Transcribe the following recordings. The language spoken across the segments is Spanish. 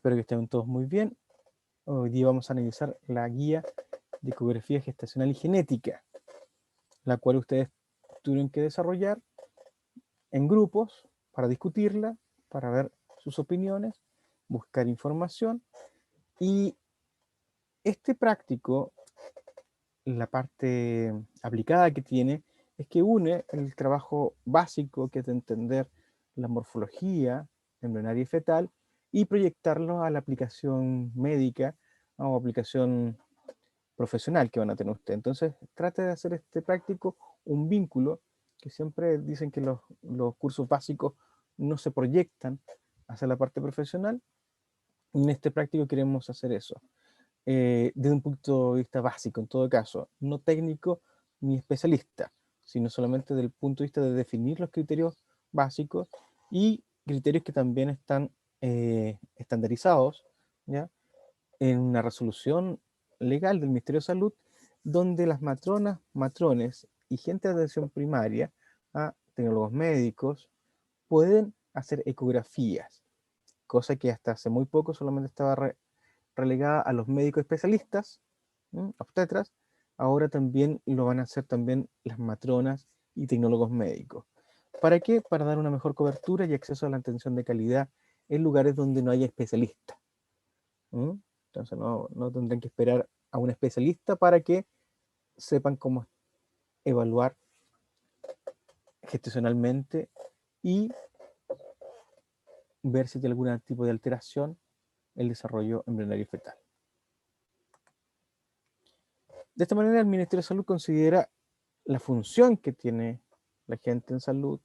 Espero que estén todos muy bien. Hoy día vamos a analizar la guía de ecografía gestacional y genética, la cual ustedes tuvieron que desarrollar en grupos para discutirla, para ver sus opiniones, buscar información. Y este práctico, la parte aplicada que tiene, es que une el trabajo básico, que es de entender la morfología embrionaria y fetal, y proyectarlo a la aplicación médica o aplicación profesional que van a tener ustedes. Entonces, trate de hacer este práctico un vínculo, que siempre dicen que los cursos básicos no se proyectan hacia la parte profesional. En este práctico queremos hacer eso, desde un punto de vista básico, en todo caso, no técnico ni especialista, sino solamente desde el punto de vista de definir los criterios básicos y criterios que también están estandarizados, ¿ya?, en una resolución legal del Ministerio de Salud, donde las matronas, matrones y gente de atención primaria, tecnólogos médicos, pueden hacer ecografías, cosa que hasta hace muy poco solamente estaba relegada a los médicos especialistas, obstetras. Ahora también lo van a hacer también las matronas y tecnólogos médicos. ¿Para qué? Para dar una mejor cobertura y acceso a la atención de calidad en lugares donde no haya especialistas. Entonces no tendrán que esperar a un especialista para que sepan cómo evaluar gestacionalmente y ver si hay algún tipo de alteración en el desarrollo embrionario fetal. De esta manera, el Ministerio de Salud considera la función que tiene la gente en salud,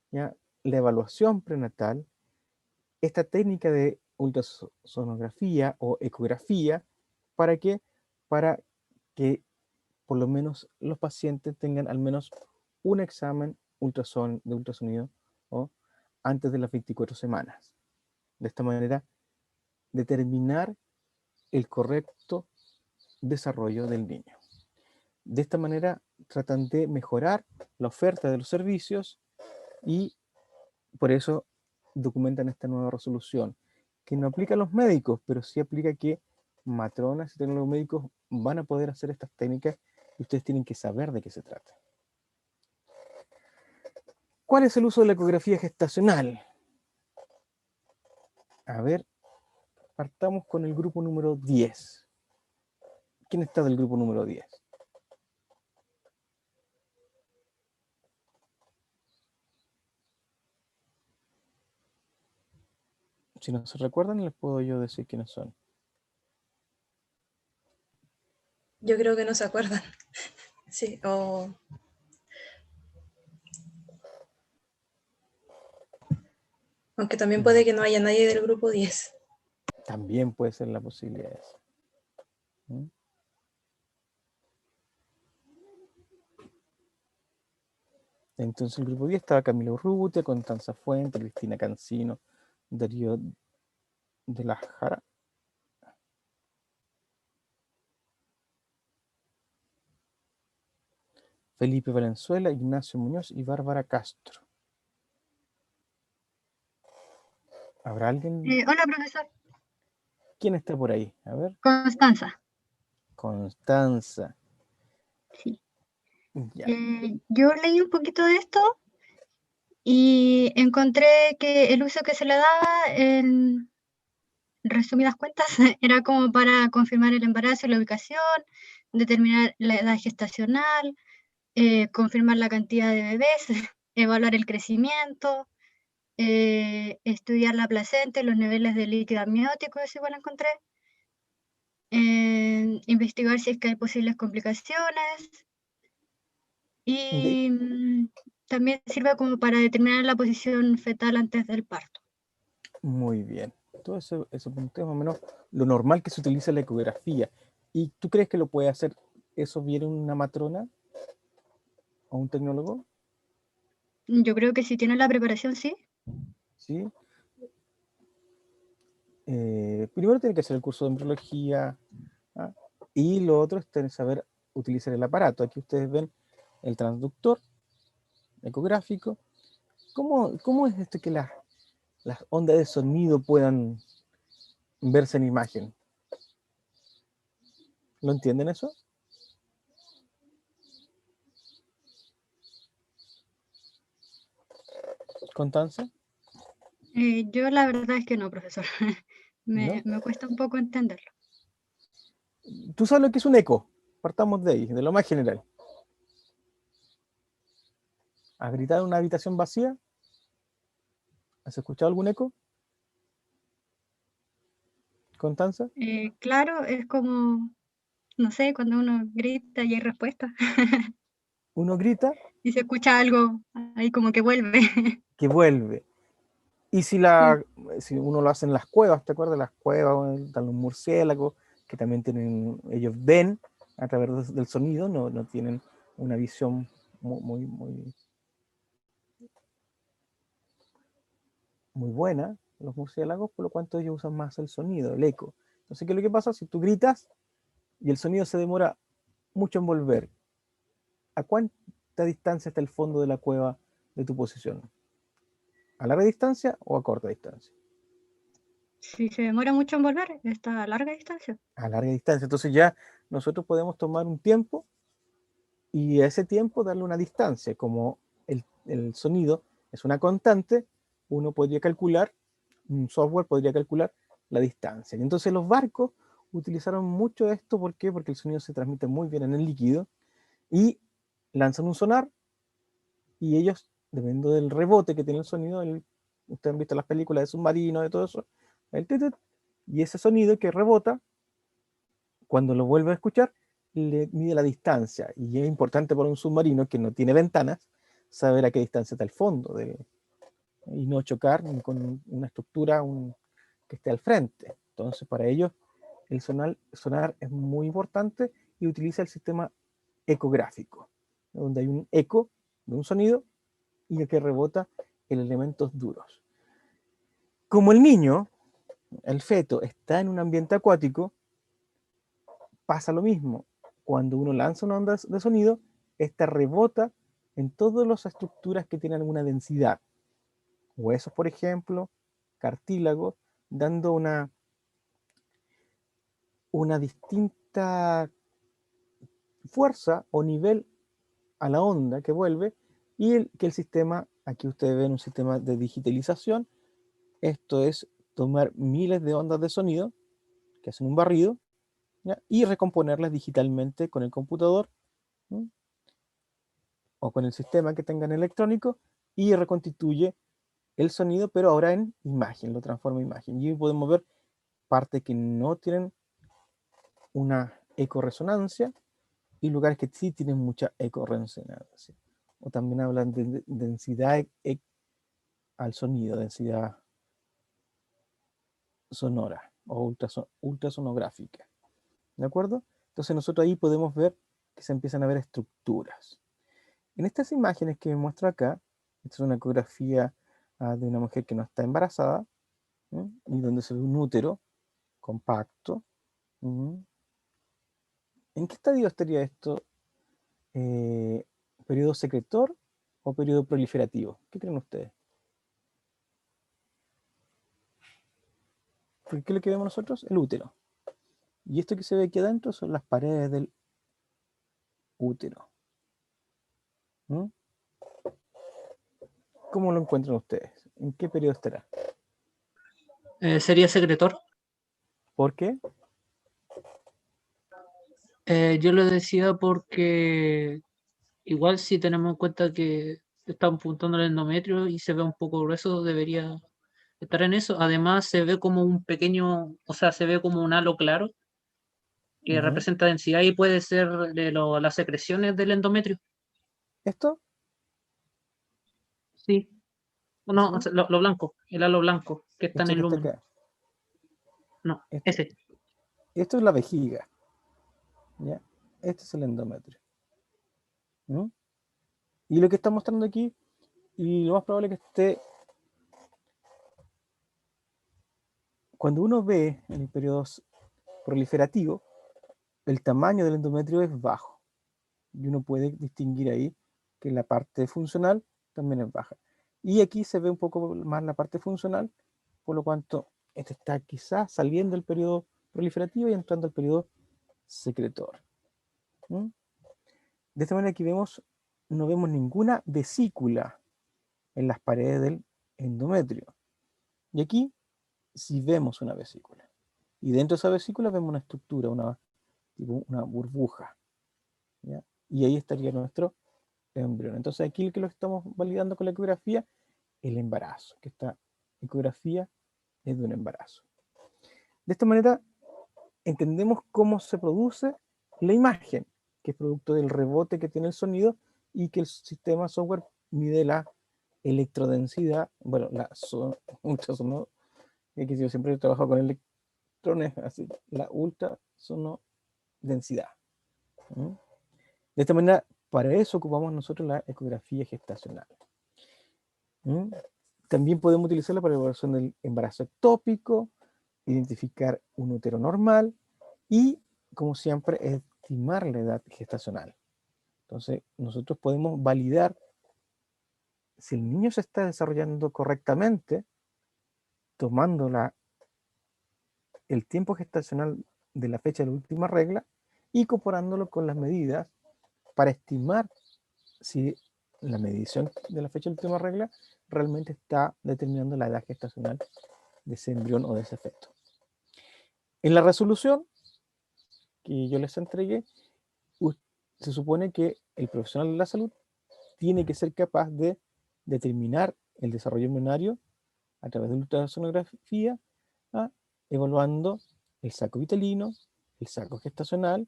¿ya?, la evaluación prenatal, esta técnica de ultrasonografía o ecografía. ¿Para qué? Para que por lo menos los pacientes tengan al menos un examen de ultrasonido, ¿o?, antes de las 24 semanas. De esta manera, determinar el correcto desarrollo del niño. De esta manera, tratan de mejorar la oferta de los servicios y por eso documentan esta nueva resolución, que no aplica a los médicos, pero sí aplica que matronas y tecnólogos médicos van a poder hacer estas técnicas y ustedes tienen que saber de qué se trata. ¿Cuál es el uso de la ecografía gestacional? A ver, partamos con el grupo número 10. ¿Quién está del grupo número 10? Si no se recuerdan, les puedo yo decir quiénes son. Yo creo que no se acuerdan. Sí, o... Aunque también puede que no haya nadie del grupo 10. También puede ser la posibilidad esa. Entonces el grupo 10 estaba Camilo Urrutia, Constanza Fuente, Cristina Cancino, Darío de la Jara, Felipe Valenzuela, Ignacio Muñoz y Bárbara Castro. ¿Habrá alguien? Hola, profesor. ¿Quién está por ahí? A ver. Constanza. Constanza. Sí. Ya. Yo leí un poquito de esto y encontré que el uso que se le daba, en resumidas cuentas, era como para confirmar el embarazo y la ubicación, determinar la edad gestacional, confirmar la cantidad de bebés, evaluar el crecimiento, estudiar la placenta y los niveles de líquido amniótico, eso igual encontré. Investigar si es que hay posibles complicaciones y también sirve como para determinar la posición fetal antes del parto. Muy bien. Todo eso es más o menos lo normal que se utiliza en la ecografía. ¿Y tú crees que lo puede hacer eso bien una matrona o un tecnólogo? Yo creo que si tiene la preparación, sí. ¿Sí? Primero tiene que hacer el curso de embriología, y lo otro es saber utilizar el aparato. Aquí ustedes ven el transductor ecográfico. ¿Cómo es esto que las ondas de sonido puedan verse en imagen. ¿Lo entienden eso? ¿Constanza? Yo la verdad es que no, profesor. ¿No? Me cuesta un poco entenderlo. ¿Tú sabes lo que es un eco? Partamos de ahí, de lo más general. ¿Has gritado en una habitación vacía? ¿Has escuchado algún eco? ¿Constanza? Claro, es como, no sé, cuando uno grita y hay respuesta Uno grita y se escucha algo ahí como que vuelve. que vuelve. Y si, Sí, si uno lo hace en las cuevas, ¿te acuerdas? Las cuevas, están los murciélagos, que también tienen, ellos ven a través del sonido, no tienen una visión muy buena, los murciélagos, por lo cual ellos usan más el sonido, el eco. Entonces, ¿qué es lo que pasa? Si tú gritas y el sonido se demora mucho en volver, ¿a cuánta distancia está el fondo de la cueva de tu posición? ¿A larga distancia o a corta distancia? si se demora mucho en volver, está a larga distancia. A larga distancia. Entonces ya nosotros podemos tomar un tiempo y a ese tiempo darle una distancia. Como el sonido es una constante, uno podría calcular, un software podría calcular la distancia. Y entonces los barcos utilizaron mucho esto, ¿por qué? Porque el sonido se transmite muy bien en el líquido y lanzan un sonar y ellos, dependiendo del rebote que tiene el sonido, ustedes han visto las películas de submarinos, de todo eso, el tut, y ese sonido que rebota, cuando lo vuelve a escuchar, le mide la distancia. Y es importante para un submarino que no tiene ventanas saber a qué distancia está el fondo y no chocar ni con una estructura que esté al frente. Entonces, para ellos, el sonar es muy importante y utiliza el sistema ecográfico, donde hay un eco de un sonido y el que rebota en elementos duros. Como el niño, el feto, está en un ambiente acuático, pasa lo mismo. Cuando uno lanza una onda de sonido, esta rebota en todas las estructuras que tienen alguna densidad. Huesos, por ejemplo, cartílagos, dando una distinta fuerza o nivel a la onda que vuelve y que el sistema, aquí ustedes ven un sistema de digitalización, esto es tomar miles de ondas de sonido que hacen un barrido, ¿ya? Y recomponerlas digitalmente con el computador, ¿no? O con el sistema que tengan electrónico y reconstituye el sonido, pero ahora en imagen, lo transforma en imagen. Y podemos ver partes que no tienen una ecoresonancia y lugares que sí tienen mucha ecoresonancia. O también hablan de densidad al sonido, densidad sonora o ultrasonográfica. ¿De acuerdo? Entonces nosotros ahí podemos ver que se empiezan a ver estructuras. En estas imágenes que me muestro acá, esta es una ecografía de una mujer que no está embarazada, y donde se ve un útero compacto. ¿En qué estadio estaría esto? ¿Periodo secretor o periodo proliferativo? ¿Qué creen ustedes? ¿Qué es lo que vemos nosotros? El útero. Y esto que se ve aquí adentro son las paredes del útero. ¿Cómo lo encuentran ustedes? ¿En qué periodo estará? Sería secretor. ¿Por qué? Yo lo decía porque igual si tenemos en cuenta que están apuntando el endometrio y se ve un poco grueso, debería estar en eso. Además se ve como un pequeño, o sea, se ve como un halo claro que representa densidad y puede ser de las secreciones del endometrio. ¿Esto? Sí. No, ¿Sí? lo blanco, el halo blanco que está en Esto el que está lumen. acá. No, Esto, ese. esto es la vejiga. ¿Ya? Este es el endometrio. Y lo que está mostrando aquí, y lo más probable es que esté, cuando uno ve en el periodo proliferativo, el tamaño del endometrio es bajo. Y uno puede distinguir ahí que la parte funcional también es baja. Y aquí se ve un poco más la parte funcional, por lo cuanto este está quizás saliendo del periodo proliferativo y entrando al periodo secretor. ¿Mm? De esta manera aquí no vemos ninguna vesícula en las paredes del endometrio. Y aquí sí vemos una vesícula. Y dentro de esa vesícula vemos una estructura, tipo una burbuja. ¿Ya? Y ahí estaría nuestro embrión. Entonces aquí lo que estamos validando con la ecografía, el embarazo, que esta ecografía es de un embarazo. De esta manera entendemos cómo se produce la imagen, que es producto del rebote que tiene el sonido y que el sistema software mide la electrodensidad, bueno, ultrasonido, que yo siempre he trabajado con electrones, así, la ultrasonodidensidad. ¿Mm? De esta manera, para eso ocupamos nosotros la ecografía gestacional. ¿Mm? También podemos utilizarla para la evaluación del embarazo ectópico, identificar un útero normal y, como siempre, estimar la edad gestacional. Entonces, nosotros podemos validar si el niño se está desarrollando correctamente, tomando el tiempo gestacional de la fecha de la última regla y comparándolo con las medidas para estimar si la medición de la fecha de la última regla realmente está determinando la edad gestacional de ese embrión o de ese feto. En la resolución que yo les entregué, se supone que el profesional de la salud tiene que ser capaz de determinar el desarrollo embrionario a través de la ultrasonografía, evaluando el saco vitelino, el saco gestacional,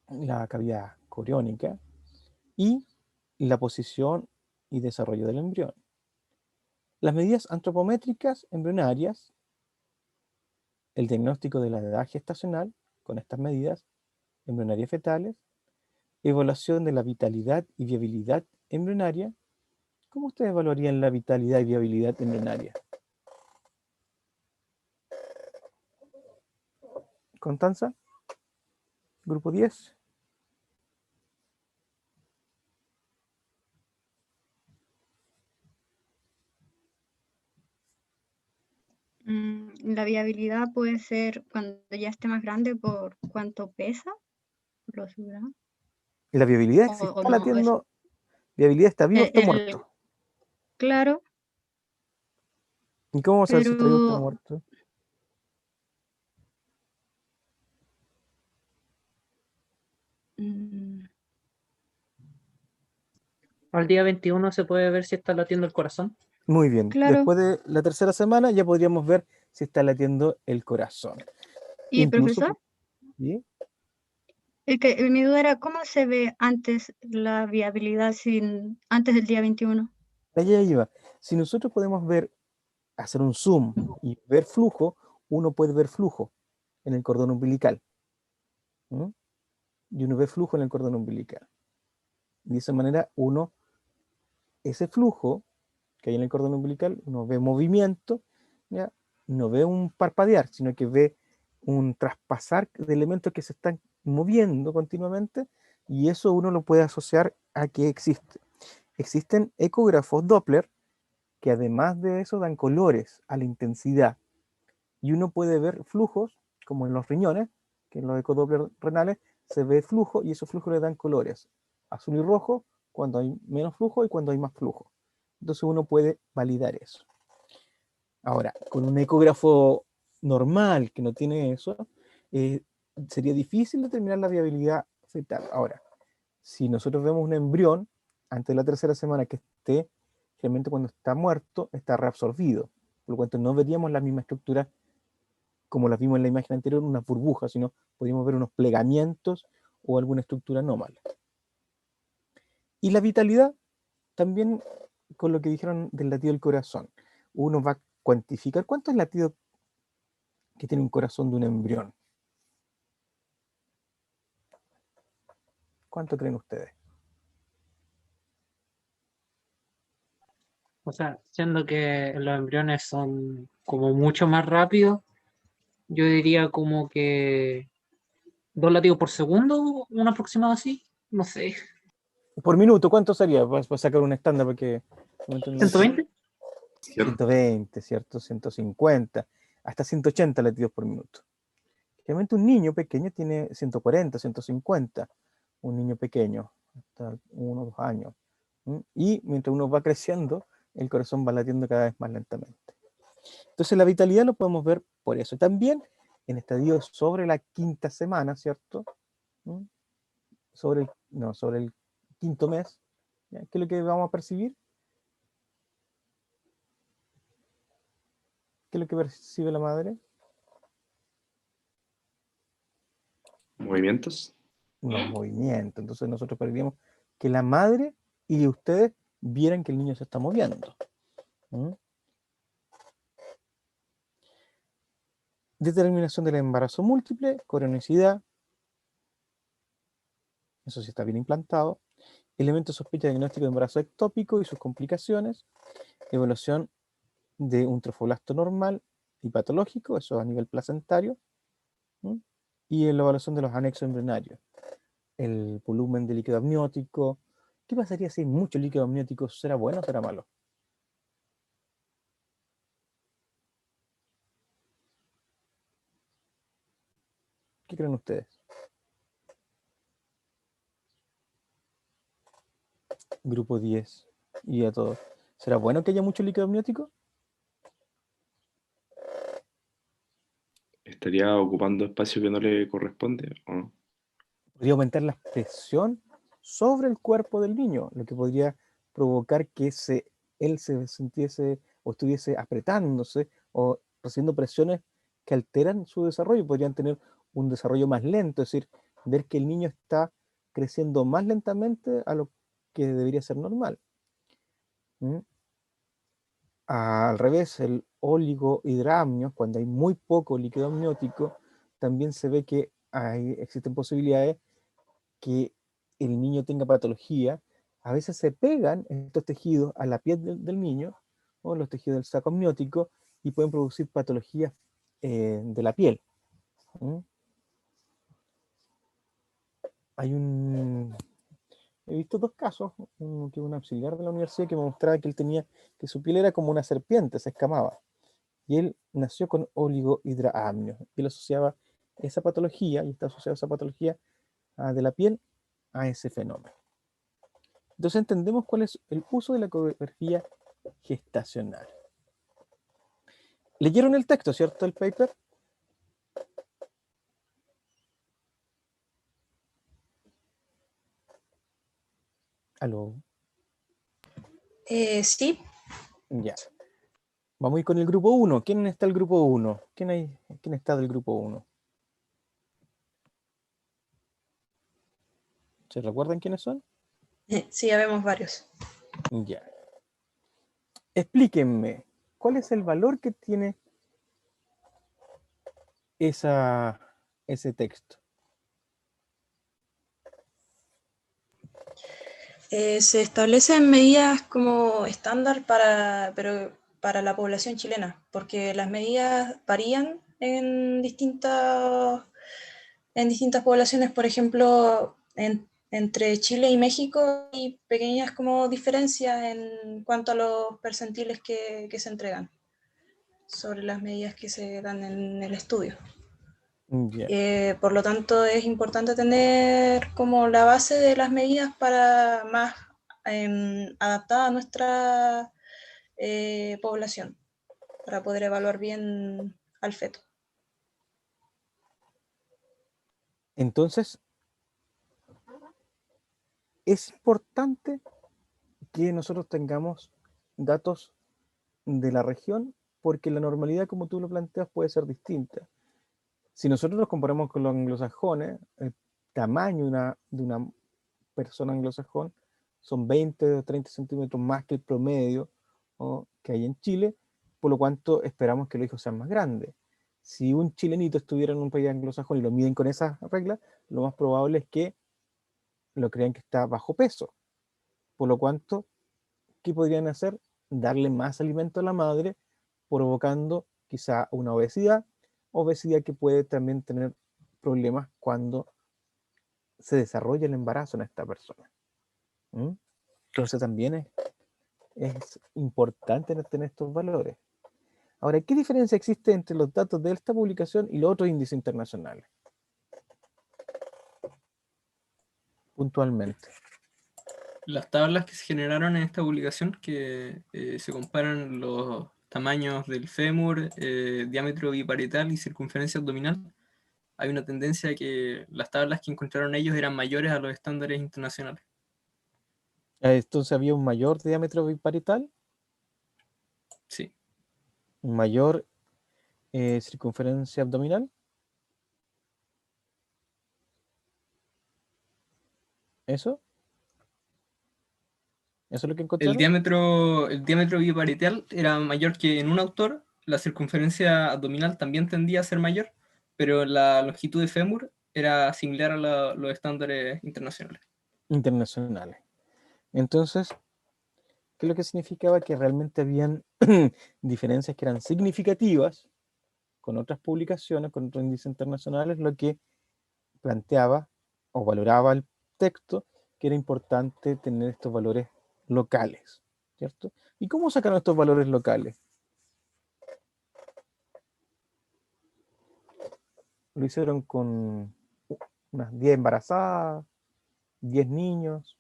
la cavidad coriónica y la posición y desarrollo del embrión. Las medidas antropométricas embrionarias, el diagnóstico de la edad gestacional con estas medidas embrionarias fetales, evaluación de la vitalidad y viabilidad embrionaria. ¿Cómo ustedes evaluarían la vitalidad y viabilidad embrionaria? Constanza, grupo 10. La viabilidad puede ser cuando ya esté más grande por cuánto pesa, lo subirá. La viabilidad, si O está no, latiendo, viabilidad está vivo o está muerto. Claro, ¿Y cómo saber si está vivo o está pero muerto? Al día 21 se puede ver si está latiendo el corazón. Muy bien. claro. Después de la tercera semana ya podríamos ver si está latiendo el corazón. Y Incluso, profesor, ¿sí? mi duda era cómo se ve antes la viabilidad antes del día 21. Allá iba. Si nosotros podemos hacer un zoom y ver flujo, uno puede ver flujo en el cordón umbilical. ¿Mm? Y uno ve flujo en el cordón umbilical. De esa manera ese flujo que hay en el cordón umbilical, uno ve movimiento, ¿ya? No ve un parpadear, sino que ve un traspasar de elementos que se están moviendo continuamente, y eso uno lo puede asociar a que existen ecógrafos Doppler que además de eso dan colores a la intensidad, y uno puede ver flujos, como en los riñones, que en los ecodoppler renales se ve flujo, y esos flujos le dan colores, azul y rojo cuando hay menos flujo y cuando hay más flujo. Entonces uno puede validar eso. Ahora, con un ecógrafo normal que no tiene eso, sería difícil determinar la viabilidad fetal. Ahora, si nosotros vemos un embrión antes de la tercera semana que esté, generalmente cuando está muerto, está reabsorbido, por lo tanto no veríamos la misma estructura como la vimos en la imagen anterior, una burbuja, sino podríamos ver unos plegamientos o alguna estructura anómala. Y la vitalidad, también con lo que dijeron del latido del corazón, uno va a cuantificar cuánto es el latido que tiene un corazón de un embrión. ¿Cuánto creen ustedes? O sea, siendo que los embriones son como mucho más rápidos, yo diría como que 2 latidos por segundo, un aproximado así, no sé. Por minuto, ¿cuánto sería? Para sacar un estándar, porque... 120. 120, ¿cierto? 150, hasta 180 latidos por minuto. Realmente un niño pequeño tiene 140, 150, un niño pequeño, hasta 1 o 2 años. Y mientras uno va creciendo, el corazón va latiendo cada vez más lentamente. Entonces la vitalidad lo podemos ver por eso. También en estadios sobre la 5ª semana, ¿cierto? Sobre el 5º mes, ¿ya? ¿Qué es lo que vamos a percibir? ¿Qué es lo que percibe la madre? ¿Movimientos? Los movimientos. Entonces nosotros percibimos que la madre y ustedes vieran que el niño se está moviendo. Determinación del embarazo múltiple, cronicidad, eso sí está bien implantado. Elementos de sospecha de diagnóstico de embarazo ectópico y sus complicaciones. Evaluación de un trofoblasto normal y patológico, eso a nivel placentario. Y la evaluación de los anexos embrionarios. El volumen de líquido amniótico. ¿Qué pasaría si hay mucho líquido amniótico? ¿Será bueno o será malo? ¿Qué creen ustedes? Grupo 10 y a todos. ¿Será bueno que haya mucho líquido amniótico? ¿Estaría ocupando espacio que no le corresponde o no? Podría aumentar la presión sobre el cuerpo del niño, lo que podría provocar que él se sintiese o estuviese apretándose o recibiendo presiones que alteran su desarrollo. Podrían tener un desarrollo más lento, es decir, ver que el niño está creciendo más lentamente a lo que debería ser normal. Al revés, el oligohidramnio, cuando hay muy poco líquido amniótico, también se ve que existen posibilidades que el niño tenga patología. A veces se pegan estos tejidos a la piel del niño, o los tejidos del saco amniótico, y pueden producir patologías de la piel. He visto 2 casos, uno que un auxiliar de la universidad que me mostraba que él tenía, que su piel era como una serpiente, se escamaba. Y él nació con oligohidramnio. Y él asociaba esa patología, y está asociada esa patología de la piel a ese fenómeno. Entonces entendemos cuál es el uso de la ecografía gestacional. ¿Leyeron el texto, cierto, el paper? ¿Aló? Sí, Ya. Vamos a ir con el grupo 1. ¿Quién está el grupo 1? ¿Quién está del grupo 1? ¿Se recuerdan quiénes son? sí, ya vemos varios. Ya. Explíquenme, ¿cuál es el valor que tiene ese texto? Se establecen medidas como estándar pero para la población chilena, porque las medidas varían en distintas poblaciones. Por ejemplo, entre Chile y México hay pequeñas como diferencias en cuanto a los percentiles que se entregan sobre las medidas que se dan en el estudio. Ya. Por lo tanto, es importante tener como la base de las medidas para más adaptada a nuestra población, para poder evaluar bien al feto. Entonces, es importante que nosotros tengamos datos de la región, porque la normalidad, como tú lo planteas, puede ser distinta. Si nosotros nos comparamos con los anglosajones, el tamaño de una persona anglosajón son 20 o 30 centímetros más que el promedio que hay en Chile, por lo cual esperamos que los hijos sean más grandes. Si un chilenito estuviera en un país anglosajón y lo miden con esas reglas, lo más probable es que lo crean que está bajo peso. Por lo cual, ¿qué podrían hacer? Darle más alimento a la madre, provocando quizá una obesidad que puede también tener problemas cuando se desarrolla el embarazo en esta persona. Entonces también es es importante tener estos valores. Ahora, ¿qué diferencia existe entre los datos de esta publicación y los otros índices internacionales? Puntualmente. Las tablas que se generaron en esta publicación, que se comparan los tamaños del fémur, diámetro biparietal y circunferencia abdominal, hay una tendencia a que las tablas que encontraron ellos eran mayores a los estándares internacionales. Entonces había un mayor diámetro biparietal, Sí. un mayor circunferencia abdominal. ¿Eso? ¿Eso es lo que El encontraron? diámetro biparietal era mayor que en un autor, la circunferencia abdominal también tendía a ser mayor, pero la longitud de fémur era similar a los estándares internacionales. Internacionales. Entonces, ¿qué es lo que significaba? Que realmente habían diferencias que eran significativas con otras publicaciones, con otros índices internacionales, lo que planteaba o valoraba el texto que era importante tener estos valores locales, ¿cierto? ¿Y cómo sacaron estos valores locales? Lo hicieron con unas 10 embarazadas, 10 niños,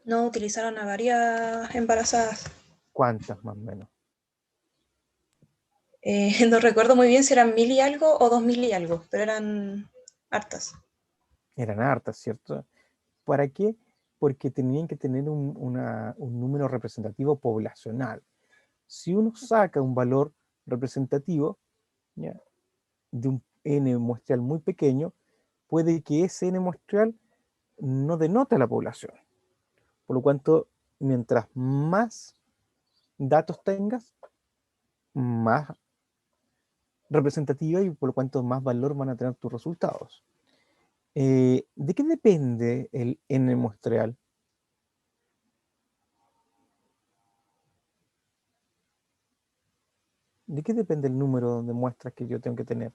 No utilizaron a varias embarazadas. ¿cuántas más o menos? No recuerdo muy bien si eran 1000 y algo o 2000 y algo, pero eran hartas. Eran hartas, ¿cierto? ¿Para qué? Porque tenían que tener un número representativo poblacional. Si uno saca un valor representativo, ¿ya?, de un n muestral muy pequeño, puede que ese n muestral no denote a la población. Por lo cuanto, mientras más datos tengas, más representativa y por lo cuanto más valor van a tener tus resultados. ¿De qué depende el n muestral? ¿De qué depende el número de muestras que yo tengo que tener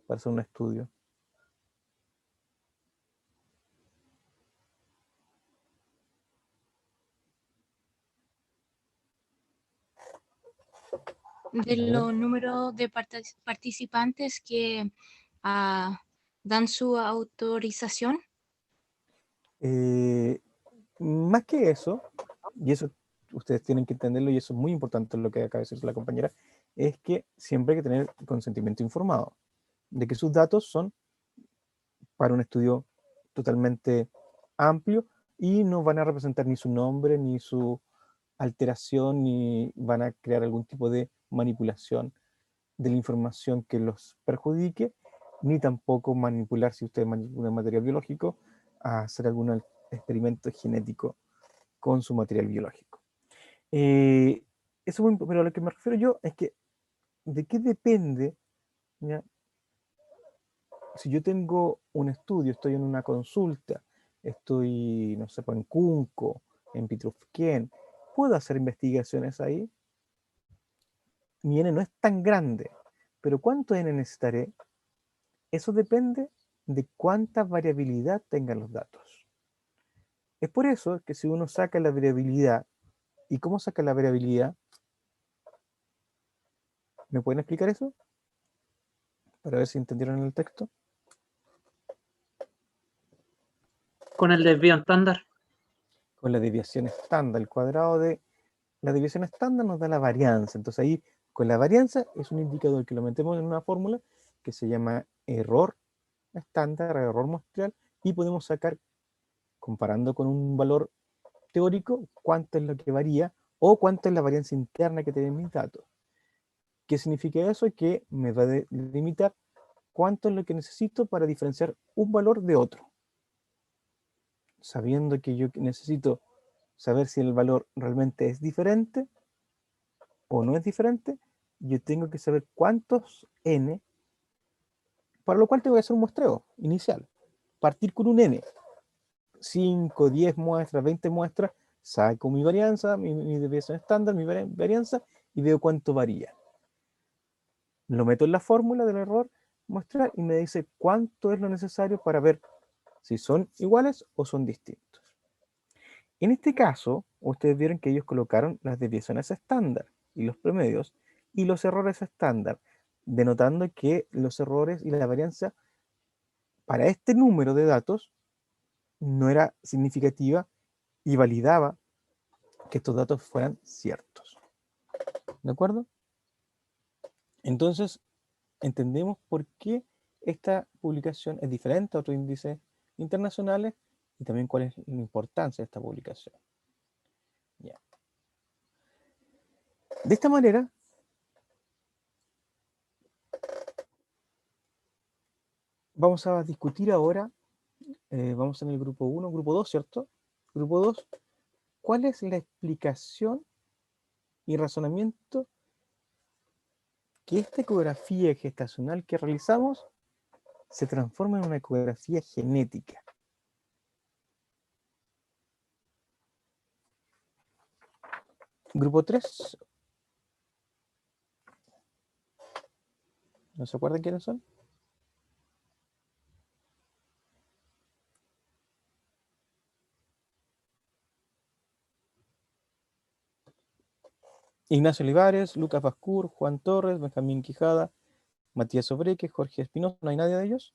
para hacer un estudio? De A ver. los números de participantes que dan su autorización. Más que eso, y eso ustedes tienen que entenderlo, y eso es muy importante lo que acaba de decir la compañera, es que siempre hay que tener consentimiento informado de que sus datos son para un estudio totalmente amplio y no van a representar ni su nombre, ni su alteración, ni van a crear algún tipo de manipulación de la información que los perjudique, ni tampoco manipular, si ustedes manipulan material biológico, a hacer algún experimento genético con su material biológico. Pero a lo que me refiero yo es que, ¿de qué depende? ¿Ya? Si yo tengo un estudio, estoy en una consulta, estoy, no sé, en Cunco, en Pitrufquén, ¿puedo hacer investigaciones ahí? Mi N no es tan grande, pero ¿cuánto N necesitaré? Eso depende de cuánta variabilidad tengan los datos. Es por eso que si uno saca la variabilidad, ¿y cómo saca la variabilidad? ¿Me pueden explicar eso? Para ver si entendieron el texto. Con el desvío estándar. Con la desviación estándar, el cuadrado de la desviación estándar nos da la varianza. Entonces ahí, con la varianza, es un indicador que lo metemos en una fórmula que se llama error estándar, error muestral, y podemos sacar, comparando con un valor teórico, cuánto es lo que varía o cuánto es la varianza interna que tienen mis datos. ¿Qué significa eso? Que me va a limitar cuánto es lo que necesito para diferenciar un valor de otro. Sabiendo que yo necesito saber si el valor realmente es diferente o no es diferente, yo tengo que saber cuántos n, para lo cual tengo que hacer un muestreo inicial. Partir con un n. 5, 10 muestras, 20 muestras, saco mi varianza, mi desviación estándar, mi varianza, y veo cuánto varía. Lo meto en la fórmula del error muestral y me dice cuánto es lo necesario para ver si son iguales o son distintos. En este caso, ustedes vieron que ellos colocaron las desviaciones estándar y los promedios y los errores estándar, denotando que los errores y la varianza para este número de datos no era significativa y validaba que estos datos fueran ciertos. ¿De acuerdo? Entonces, entendemos por qué esta publicación es diferente a otros índices internacionales y también cuál es la importancia de esta publicación. Ya. De esta manera, vamos a discutir ahora, vamos en el grupo 1, grupo 2, ¿cierto? Grupo 2, ¿cuál es la explicación y razonamiento que esta ecografía gestacional que realizamos se transforma en una ecografía genética? Grupo 3, ¿no se acuerdan quiénes son? Ignacio Olivares, Lucas Bascur, Juan Torres, Benjamín Quijada, Matías Sobreque, Jorge Espinosa, ¿no hay nadie de ellos?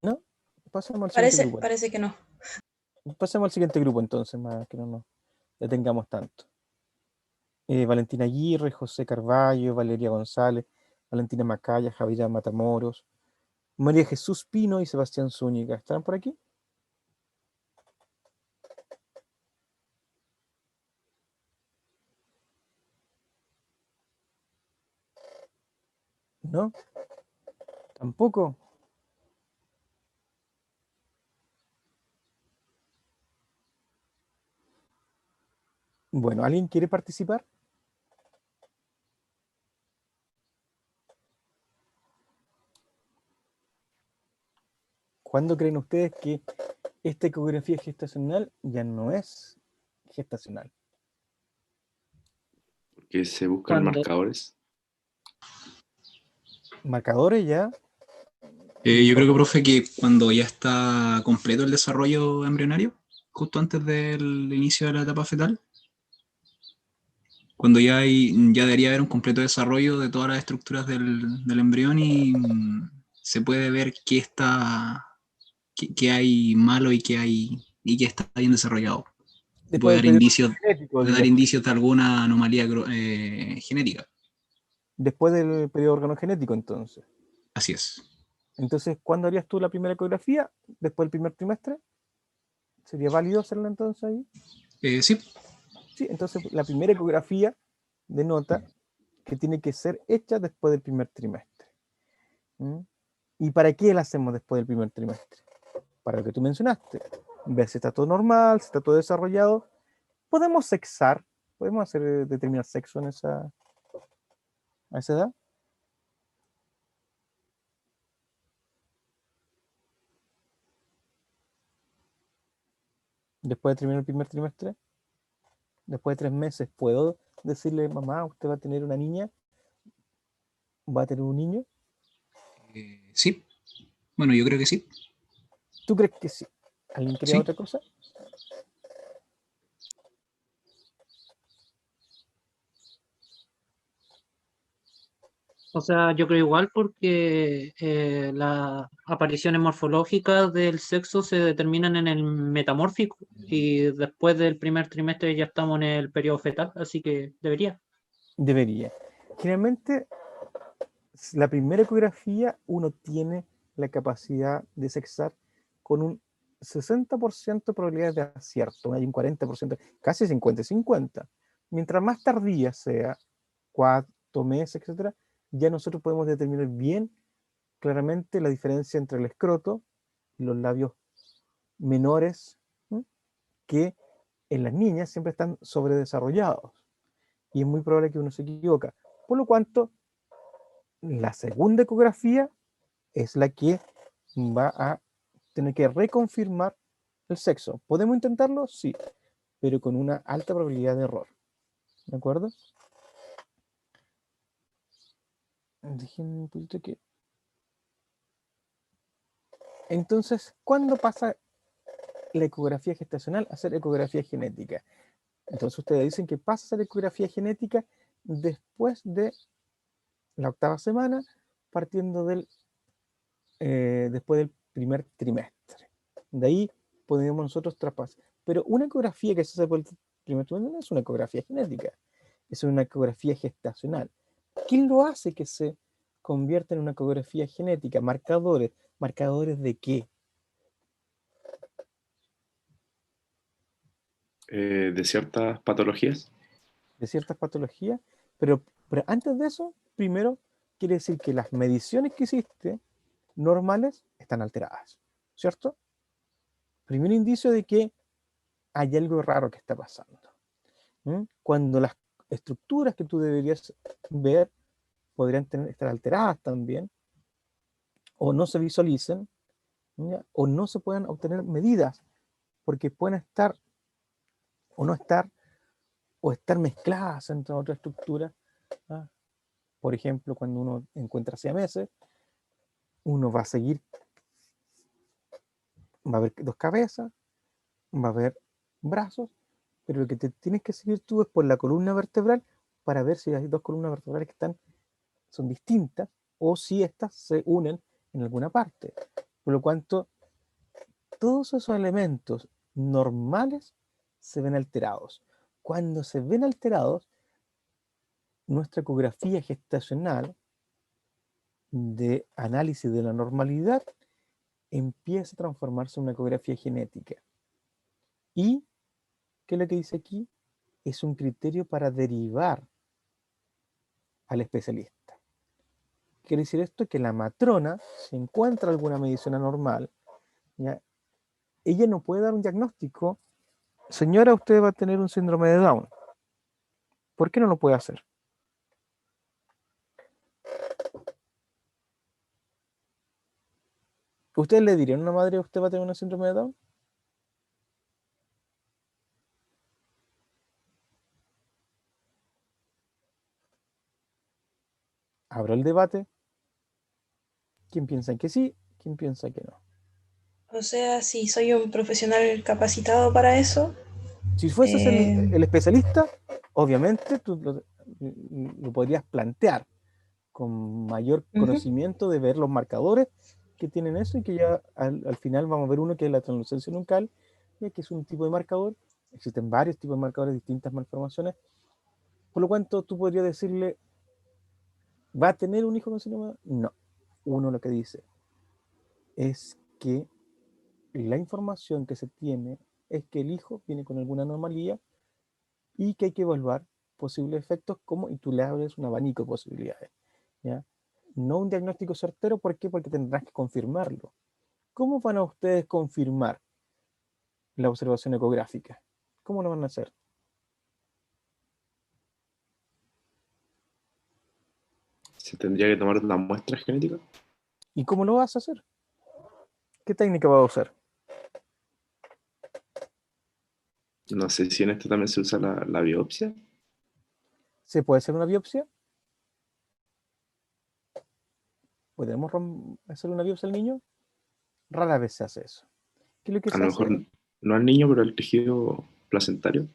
¿No? Pasemos al siguiente grupo. Parece que no. Pasemos al siguiente grupo entonces, más que no nos detengamos tanto. Valentina Aguirre, José Carballo, Valeria González, Valentina Macaya, Javier Matamoros, María Jesús Pino y Sebastián Zúñiga. ¿Están por aquí? ¿No? ¿Tampoco? Bueno, ¿alguien quiere participar? ¿Cuándo creen ustedes que esta ecografía gestacional ya no es gestacional? Que se buscan Cuando- marcadores. Marcadores ya. Yo creo que, profe, que cuando ya está completo el desarrollo embrionario, justo antes del inicio de la etapa fetal, cuando ya debería haber un completo desarrollo de todas las estructuras del embrión y se puede ver qué hay malo y qué está bien desarrollado. Después Puede del dar periodo indicios de alguna anomalía genética. después del periodo organogenético, entonces. Así es. Entonces, ¿cuándo harías tú la primera ecografía? ¿Después del primer trimestre? ¿Sería válido hacerla entonces ahí? Sí. Sí, entonces la primera ecografía denota que tiene que ser hecha después del primer trimestre. ¿Mm? ¿Y para qué la hacemos después del primer trimestre? Para lo que tú mencionaste. Ver si está todo normal, si está todo desarrollado. ¿Podemos sexar? ¿Podemos determinar sexo a esa edad? Después de terminar el primer trimestre, después de 3 meses, ¿puedo decirle, mamá, usted va a tener una niña? ¿Va a tener un niño? Sí. Bueno, yo creo que sí. ¿Tú crees que sí? ¿Alguien quería Sí. otra cosa? O sea, yo creo igual porque las apariciones morfológicas del sexo se determinan en el metamórfico y después del primer trimestre ya estamos en el periodo fetal, así que debería. Debería. Generalmente, la primera ecografía uno tiene la capacidad de sexar con un 60% de probabilidades de acierto, hay un 40%, casi 50-50. Mientras más tardía sea, 4 meses, etcétera, ya nosotros podemos determinar bien claramente la diferencia entre el escroto y los labios menores, ¿sí? Que en las niñas siempre están sobredesarrollados y es muy probable que uno se equivoque. Por lo cuanto, la segunda ecografía es la que va a tener que reconfirmar el sexo. ¿Podemos intentarlo? Sí, pero con una alta probabilidad de error. ¿De acuerdo? Déjenme un poquito que... Entonces, ¿cuándo pasa la ecografía gestacional a ser ecografía genética? Entonces ustedes dicen que pasa a ser ecografía genética después de la 8ª semana, partiendo después del primer trimestre. De ahí podemos nosotros traspasar. Pero una ecografía que se hace por el primer trimestre no es una ecografía genética, es una ecografía gestacional. ¿Qué lo hace que se convierta en una ecografía genética? Marcadores. ¿Marcadores de qué? De ciertas patologías. De ciertas patologías. Pero antes de eso, primero quiere decir que las mediciones que hiciste normales están alteradas, ¿cierto? Primer indicio de que hay algo raro que está pasando. Cuando las estructuras que tú deberías ver podrían estar alteradas también, o no se visualicen, ¿ya? O no se puedan obtener medidas, porque pueden estar o no estar, o estar mezcladas entre otras estructuras. ¿Ah? Por ejemplo, cuando uno encuentra siameses, uno va a seguir, va a haber 2 cabezas, va a haber brazos, pero lo que te tienes que seguir tú es por la columna vertebral para ver si hay 2 columnas vertebrales que son distintas o si estas se unen en alguna parte. Por lo cuanto, todos esos elementos normales se ven alterados. Cuando se ven alterados, nuestra ecografía gestacional de análisis de la normalidad empieza a transformarse en una ecografía genética. ¿Y qué es lo que dice aquí? Es un criterio para derivar al especialista. Quiere decir esto que la matrona, si encuentra alguna medición anormal, ¿ya? Ella no puede dar un diagnóstico. Señora, usted va a tener un síndrome de Down. ¿Por qué no lo puede hacer? ¿Ustedes le dirían a una madre, usted va a tener un síndrome de Down? Abro el debate. ¿Quién piensa que sí? ¿Quién piensa que no? O sea, si soy un profesional capacitado para eso, Si fueses el especialista, obviamente tú lo podrías plantear con mayor conocimiento de ver los marcadores que tienen eso, y que ya al final vamos a ver uno que es la translucencia nuncal, que es un tipo de marcador. Existen varios tipos de marcadores, distintas malformaciones, por lo cual tú podrías decirle, ¿va a tener un hijo con síndrome? No. Uno lo que dice es que la información que se tiene es que el hijo viene con alguna anomalía y que hay que evaluar posibles efectos, y tú le abres un abanico de posibilidades, ¿ya? No un diagnóstico certero. ¿Por qué? Porque tendrás que confirmarlo. ¿Cómo van a ustedes confirmar la observación ecográfica? ¿Cómo lo van a hacer? Se tendría que tomar una muestra genética. ¿Y cómo lo vas a hacer? ¿Qué técnica vas a usar? No sé si en esto también se usa la biopsia. ¿Se puede hacer una biopsia? ¿Podemos hacer una biopsia al niño? Rara vez se hace eso. ¿Qué es lo que A se lo hace? mejor no al niño, pero al tejido placentario.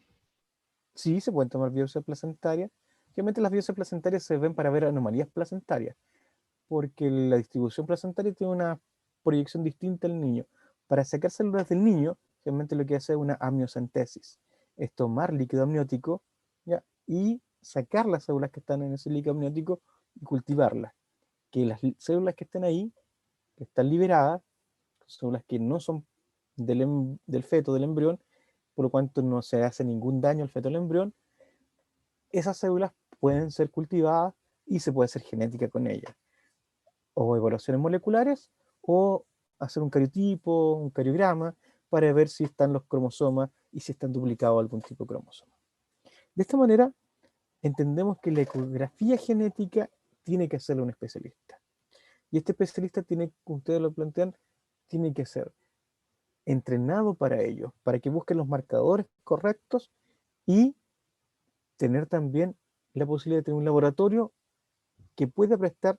Sí, se pueden tomar biopsias placentarias. Obviamente las biopsias placentarias se ven para ver anomalías placentarias, porque la distribución placentaria tiene una proyección distinta al niño. Para sacar células del niño, realmente lo que hace es una amniocentesis. Es tomar líquido amniótico, ¿ya? Y sacar las células que están en ese líquido amniótico y cultivarlas. Que las células que están ahí, que están liberadas, células que no son del feto, del embrión, por lo cuanto no se hace ningún daño al feto del embrión, esas células pueden ser cultivadas y se puede hacer genética con ellas. O evaluaciones moleculares, o hacer un cariotipo, un cariograma, para ver si están los cromosomas y si están duplicados algún tipo de cromosoma. De esta manera, entendemos que la ecografía genética tiene que hacerlo un especialista. Y este especialista tiene, como ustedes lo plantean, tiene que ser entrenado para ello, para que busquen los marcadores correctos y tener también la posibilidad de tener un laboratorio que pueda prestar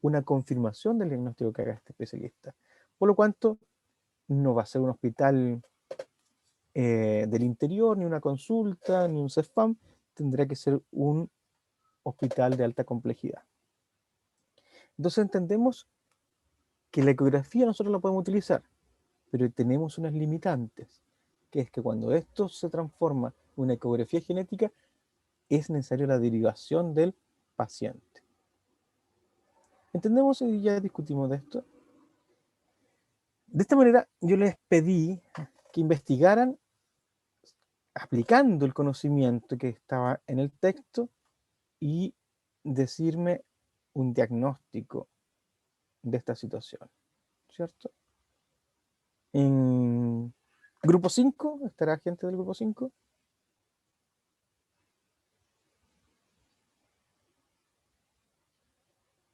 una confirmación del diagnóstico que haga este especialista. Por lo cuanto, no va a ser un hospital del interior, ni una consulta, ni un CEFAM, tendrá que ser un hospital de alta complejidad. Entonces entendemos que la ecografía nosotros la podemos utilizar, pero tenemos unas limitantes, que es que cuando esto se transforma en una ecografía genética, es necesaria la derivación del paciente. ¿Entendemos y ya discutimos de esto? De esta manera, yo les pedí que investigaran aplicando el conocimiento que estaba en el texto y decirme un diagnóstico de esta situación, ¿cierto? En grupo 5, ¿estará gente del grupo 5?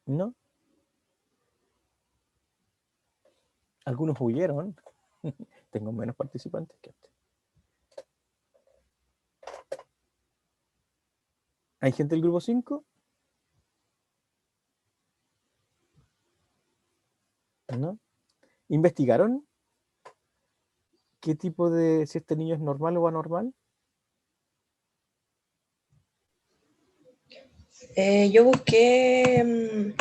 ¿No? Algunos huyeron. Tengo menos participantes que antes. ¿Hay gente del grupo 5? ¿No? ¿Investigaron qué tipo de, si este niño es normal o anormal? Yo busqué,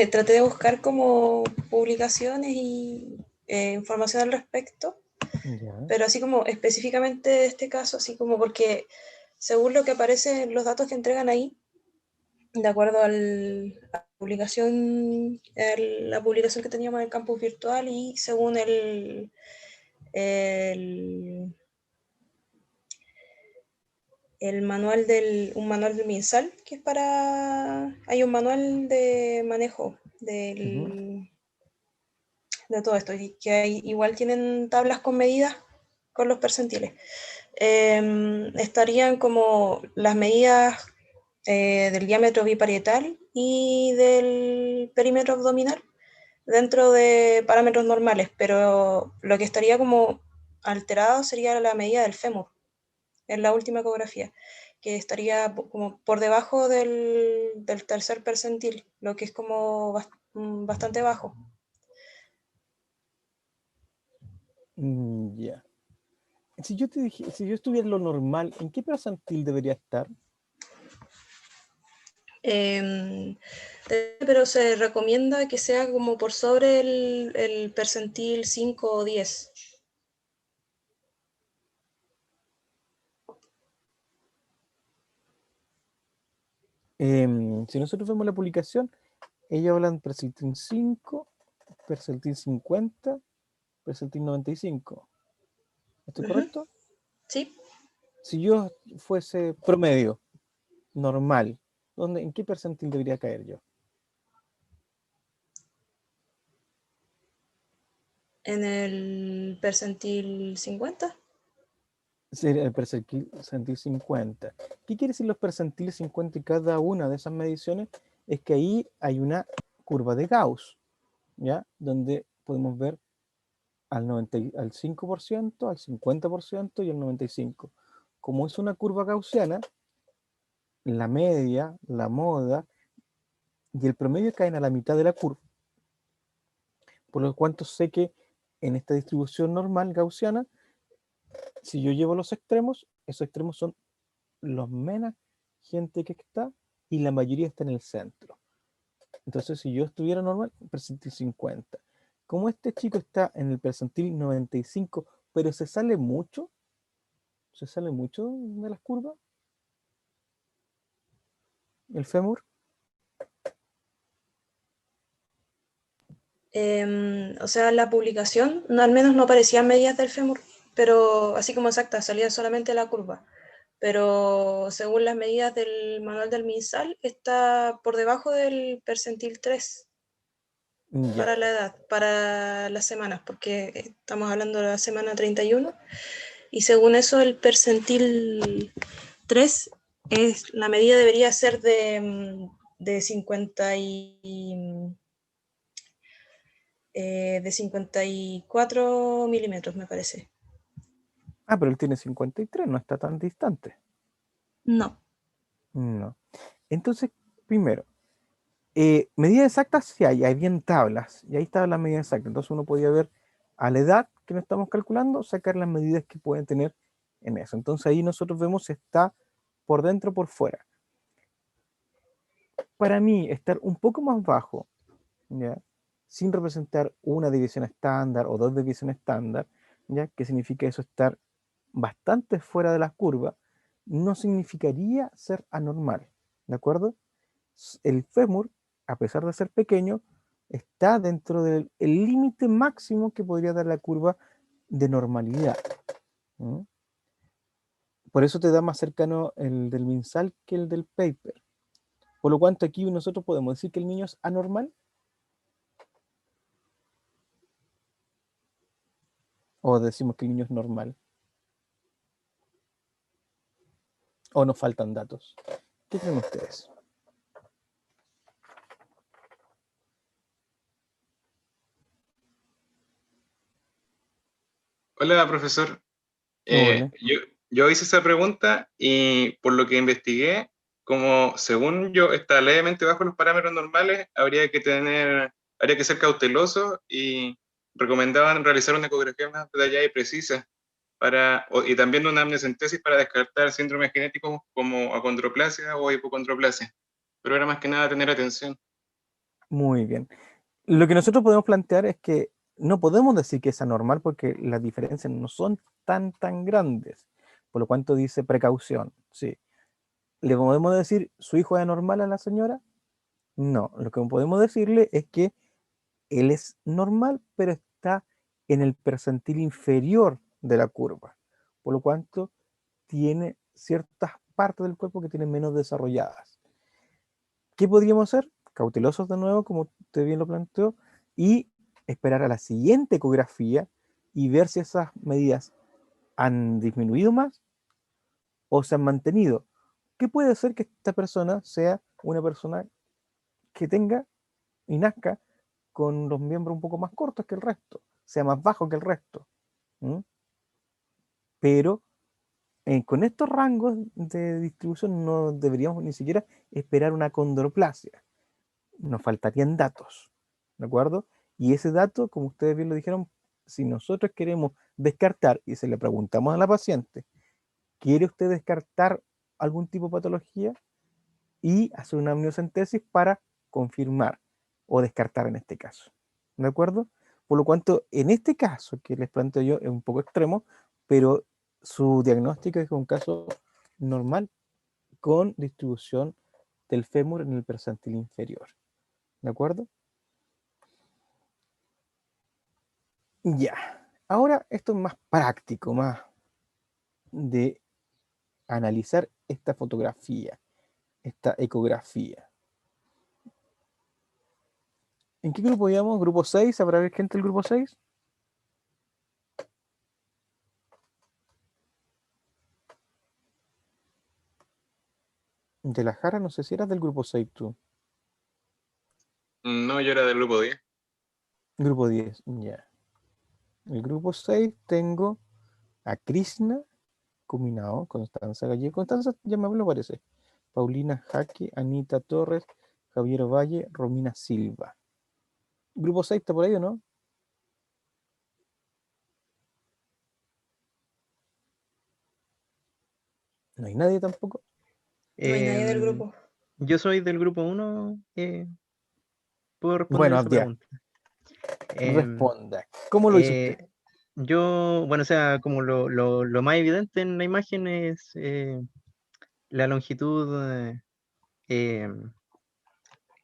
traté de buscar como publicaciones y información al respecto, Ya. pero así como específicamente de este caso, así como porque según lo que aparece en los datos que entregan ahí, de acuerdo a la publicación que teníamos en el campus virtual y según el manual un manual del MinSal, que es hay un manual de manejo de todo esto, y que igual tienen tablas con medidas con los percentiles. Estarían como las medidas del diámetro biparietal y del perímetro abdominal dentro de parámetros normales, pero lo que estaría como alterado sería la medida del fémur en la última ecografía, que estaría como por debajo del tercer percentil, lo que es como bastante bajo. Ya. Si yo te dije, si yo estuviera en lo normal, ¿en qué percentil debería estar? Pero se recomienda que sea como por sobre el percentil 5 o 10. Si nosotros vemos la publicación, ellos hablan percentil 5, percentil 50, percentil 95. ¿Estoy correcto? Sí. Si yo fuese promedio, normal, ¿en qué percentil debería caer yo? En el percentil 50. Sería el percentil 50. ¿Qué quiere decir los percentiles 50 y cada una de esas mediciones? Es que ahí hay una curva de Gauss, ¿ya? Donde podemos ver al 5%, al 50% y al 95%. Como es una curva gaussiana, la media, la moda y el promedio caen a la mitad de la curva. Por lo cual sé que en esta distribución normal gaussiana, si yo llevo los extremos, esos extremos son los menos gente que está y la mayoría está en el centro. Entonces, si yo estuviera normal, percentil 50. Como este chico está en el percentil 95, pero se sale mucho de las curvas, el fémur. O sea, la publicación, al menos no aparecían medidas del fémur, pero así como exactas, salía solamente la curva. Pero según las medidas del manual del MinSal, está por debajo del percentil 3 para la edad, para las semanas, porque estamos hablando de la semana 31, y según eso el percentil 3 la medida debería ser de 50 de 54 milímetros, me parece. Ah, pero él tiene 53, no está tan distante. No. No. Entonces, primero, Medidas exactas sí hay bien tablas, y ahí estaban las medidas exactas. Entonces uno podía ver a la edad que nos estamos calculando, sacar las medidas que pueden tener en eso. Entonces ahí nosotros vemos si está por dentro o por fuera. Para mí, estar un poco más bajo, ¿ya? Sin representar una división estándar o dos divisiones estándar, ¿ya? Que significa eso, estar bastante fuera de la curva, no significaría ser anormal, ¿de acuerdo? El fémur, a pesar de ser pequeño, está dentro del límite máximo que podría dar la curva de normalidad. ¿Mm? Por eso te da más cercano el del MinSal que el del paper. Por lo cuanto aquí nosotros podemos decir que el niño es anormal. O decimos que el niño es normal. O nos faltan datos. ¿Qué creen ustedes? Hola, profesor. Hola. Yo hice esa pregunta y por lo que investigué, como según yo está levemente bajo los parámetros normales, habría que ser cauteloso y recomendaban realizar una ecografía más detallada y precisa y también una amniocentesis para descartar síndromes genéticos como acondroplasia o hipocondroplasia. Pero era más que nada tener atención. Muy bien. Lo que nosotros podemos plantear es que no podemos decir que es anormal porque las diferencias no son tan grandes. Por lo cuanto dice precaución. Sí. ¿Le podemos decir su hijo es anormal a la señora? No. Lo que podemos decirle es que él es normal, pero está en el percentil inferior de la curva. Por lo cuanto tiene ciertas partes del cuerpo que tienen menos desarrolladas. ¿Qué podríamos hacer? Cautelosos de nuevo, como usted bien lo planteó, y esperar a la siguiente ecografía y ver si esas medidas han disminuido más o se han mantenido. ¿Qué puede ser que esta persona sea una persona que tenga y nazca con los miembros un poco más cortos que el resto, sea más bajo que el resto? ¿Mm? Pero con estos rangos de distribución no deberíamos ni siquiera esperar una condroplasia. Nos faltarían datos, ¿de acuerdo? Y ese dato, como ustedes bien lo dijeron, si nosotros queremos descartar y se le preguntamos a la paciente, ¿quiere usted descartar algún tipo de patología? Y hacer una amniocentesis para confirmar o descartar en este caso, ¿de acuerdo? Por lo cuanto, en este caso que les planteo yo es un poco extremo, pero su diagnóstico es un caso normal con distribución del fémur en el percentil inferior, ¿de acuerdo? Ya, ahora esto es más práctico, más de analizar esta fotografía, esta ecografía. ¿En qué grupo íbamos? ¿Grupo 6? ¿Habrá gente del grupo 6? De la Jara, no sé si eras del grupo 6 tú. No, yo era del grupo 10. Grupo 10, ya. El grupo 6 tengo a Krishna combinado, Constanza Gallego. Constanza ya me habló, parece. Paulina Jaque, Anita Torres, Javier Valle, Romina Silva. ¿Grupo 6 está por ahí o no? No hay nadie tampoco. No hay nadie del grupo. Yo soy del grupo 1. ¿Puedo responder Bueno, esa ya, pregunta? responda. ¿Cómo lo hizo usted? Yo, bueno, o sea, como lo más evidente en la imagen es la longitud.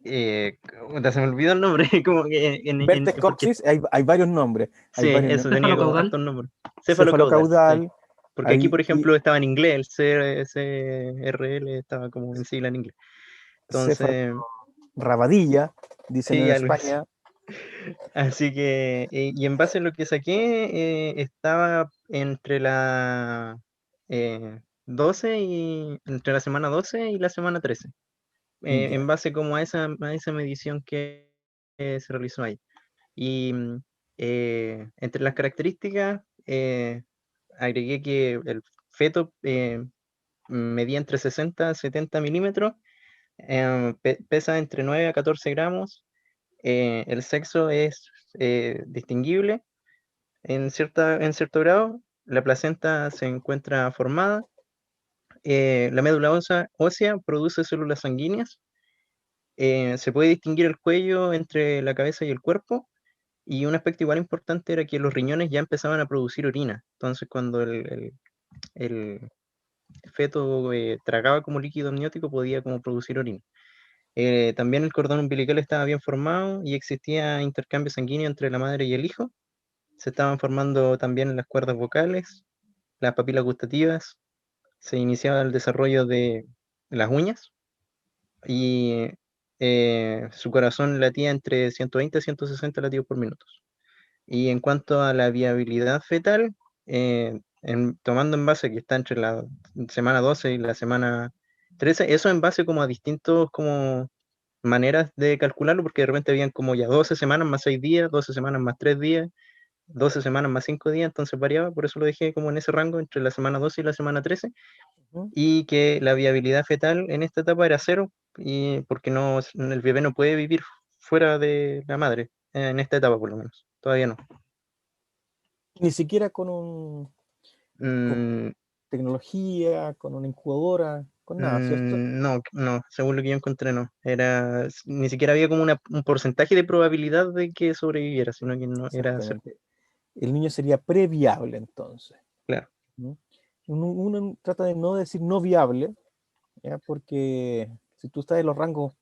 Puta, se me olvidó el nombre. Como que Vertex porque, coccyx, hay varios nombres. sí, Hay varios eso, tenía como Cefalocaudal. hartos nombres. Cefalocaudal. Sí. Porque aquí, por ejemplo, estaba en inglés, el CRL estaba como en sigla en inglés. Entonces, Rabadilla, dicen sí, en algo así. España. Así que, y en base a lo que saqué, estaba entre la 12 y entre la semana 12 y la semana 13. Ya. En base como a esa medición que se realizó ahí. Y entre las características, agregué que el feto medía entre 60 a 70 milímetros, Pesa entre 9 a 14 gramos. El sexo es distinguible en cierto grado. La placenta se encuentra formada. La médula ósea produce células sanguíneas. Se puede distinguir el cuello entre la cabeza y el cuerpo. Y un aspecto igual importante era que los riñones ya empezaban a producir orina. Entonces, cuando el feto tragaba como líquido amniótico, podía como producir orina. También el cordón umbilical estaba bien formado y existía intercambio sanguíneo entre la madre y el hijo. Se estaban formando también las cuerdas vocales, las papilas gustativas, se iniciaba el desarrollo de las uñas y su corazón latía entre 120 y 160 latidos por minuto. Y en cuanto a la viabilidad fetal, tomando en base que está entre la semana 12 y la semana 13, eso en base como a distintos como maneras de calcularlo, porque de repente habían como ya 12 semanas más 6 días, 12 semanas más 3 días, 12 semanas más 5 días, entonces variaba, por eso lo dejé como en ese rango entre la semana 12 y la semana 13, y que la viabilidad fetal en esta etapa era 0, y porque no, el bebé no puede vivir fuera de la madre, en esta etapa por lo menos, todavía no. Ni siquiera con Mm, tecnología, con una incubadora, con nada, ¿cierto? no, según lo que yo encontré, no. Ni siquiera había como un porcentaje de probabilidad de que sobreviviera, sino que no era 0. Exactamente. El niño sería previable entonces. Claro. ¿no? Uno trata de no decir no viable, ¿ya? Porque si tú estás en los rangos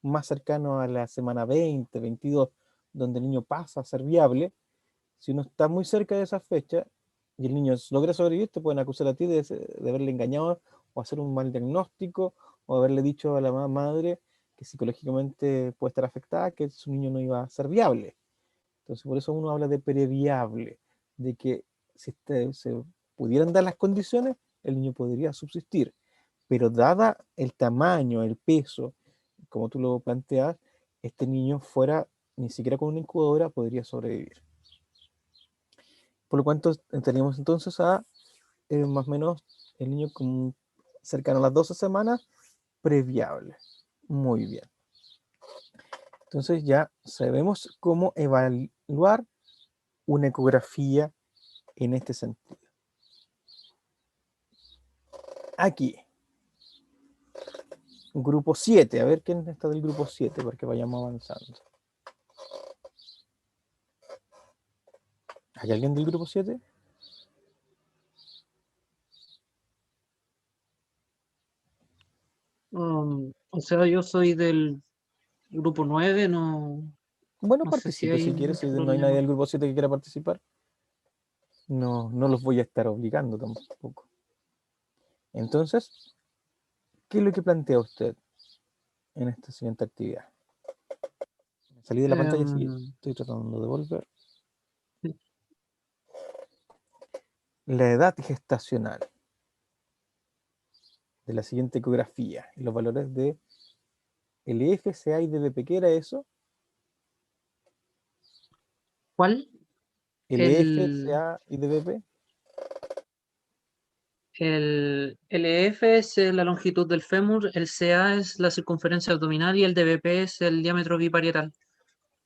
más cercanos a la semana 20, 22, donde el niño pasa a ser viable, si uno está muy cerca de esa fecha y el niño logra sobrevivir, te pueden acusar a ti de haberle engañado o hacer un mal diagnóstico o haberle dicho a la madre que psicológicamente puede estar afectada, que su niño no iba a ser viable. Entonces, por eso uno habla de previable, de que si se pudieran dar las condiciones, el niño podría subsistir. Pero dada el tamaño, el peso, como tú lo planteas, este niño fuera, ni siquiera con una incubadora, podría sobrevivir. Por lo cual tenemos entonces a más o menos el niño como cercano a las 12 semanas, previable. Muy bien. Entonces ya sabemos cómo evaluar una ecografía en este sentido. Aquí, grupo 7, a ver quién está del grupo 7 para que vayamos avanzando. ¿Hay alguien del grupo 7? O sea, yo soy del grupo 9, no, Bueno, no sé si participe si hay quieres, si mucho no hay nadie problema. del grupo 7 que quiera participar. No los voy a estar obligando tampoco. Entonces, ¿qué es lo que plantea usted en esta siguiente actividad? Salí de la pantalla, sí, estoy tratando de volver. La edad gestacional de la siguiente ecografía y los valores de LF, CA y DBP. ¿Qué era eso? ¿Cuál? LF, CA y DBP. El LF es la longitud del fémur, el CA es la circunferencia abdominal y el DBP es el diámetro biparietal.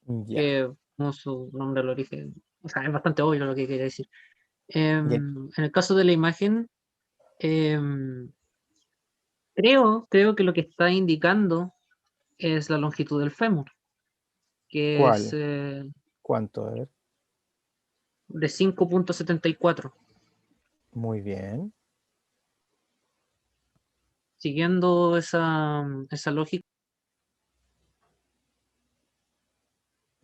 Ya. Como su nombre lo origen. O sea, es bastante obvio lo que quiere decir. Bien. En el caso de la imagen, creo que lo que está indicando es la longitud del fémur, que es ¿Cuál? ¿Cuánto? A ver. de 5.74. Muy bien. Siguiendo esa lógica.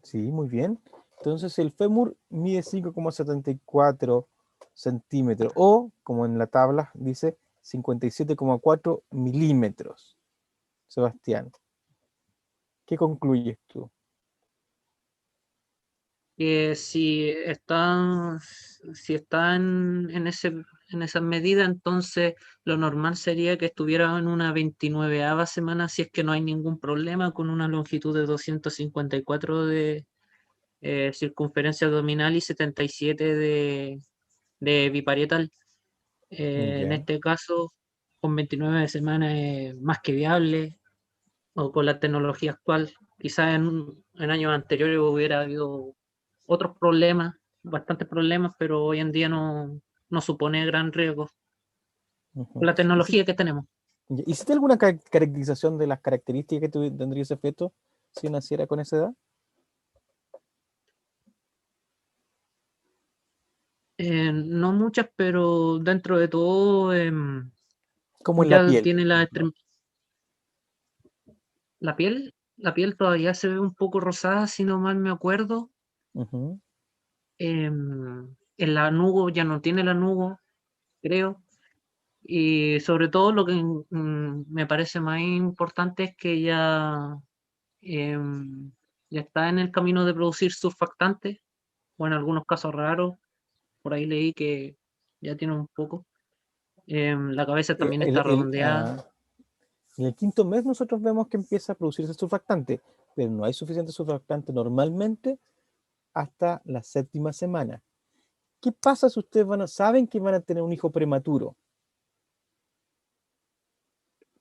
Sí, muy bien. Entonces el fémur mide 5,74 centímetros o, como en la tabla dice, 57,4 milímetros. Sebastián, ¿qué concluyes tú? Que si está en esa medida, entonces lo normal sería que estuviera en una 29ª semana, si es que no hay ningún problema, con una longitud de 254 de circunferencia abdominal y 77 de biparietal. En Ya. este caso, con 29 semanas es más que viable. o con la tecnología actual. Quizás en años anteriores hubiera habido otros problemas, bastantes problemas, pero hoy en día no supone gran riesgo Ujú. con la tecnología que tenemos. ¿Hiciste alguna caracterización de las características que tendría ese feto si naciera con esa edad? No muchas, pero dentro de todo Como en la ya piel. tiene la piel todavía se ve un poco rosada, si no mal me acuerdo. Ujú. El lanugo ya no tiene lanugo, creo. Y sobre todo lo que me parece más importante es que em, ya está en el camino de producir surfactantes, o en algunos casos raros, por ahí leí que ya tiene un poco. La cabeza también está redondeada. En el quinto mes nosotros vemos que empieza a producirse surfactante, pero no hay suficiente surfactante normalmente hasta la séptima semana. ¿Qué pasa si ustedes saben que van a tener un hijo prematuro?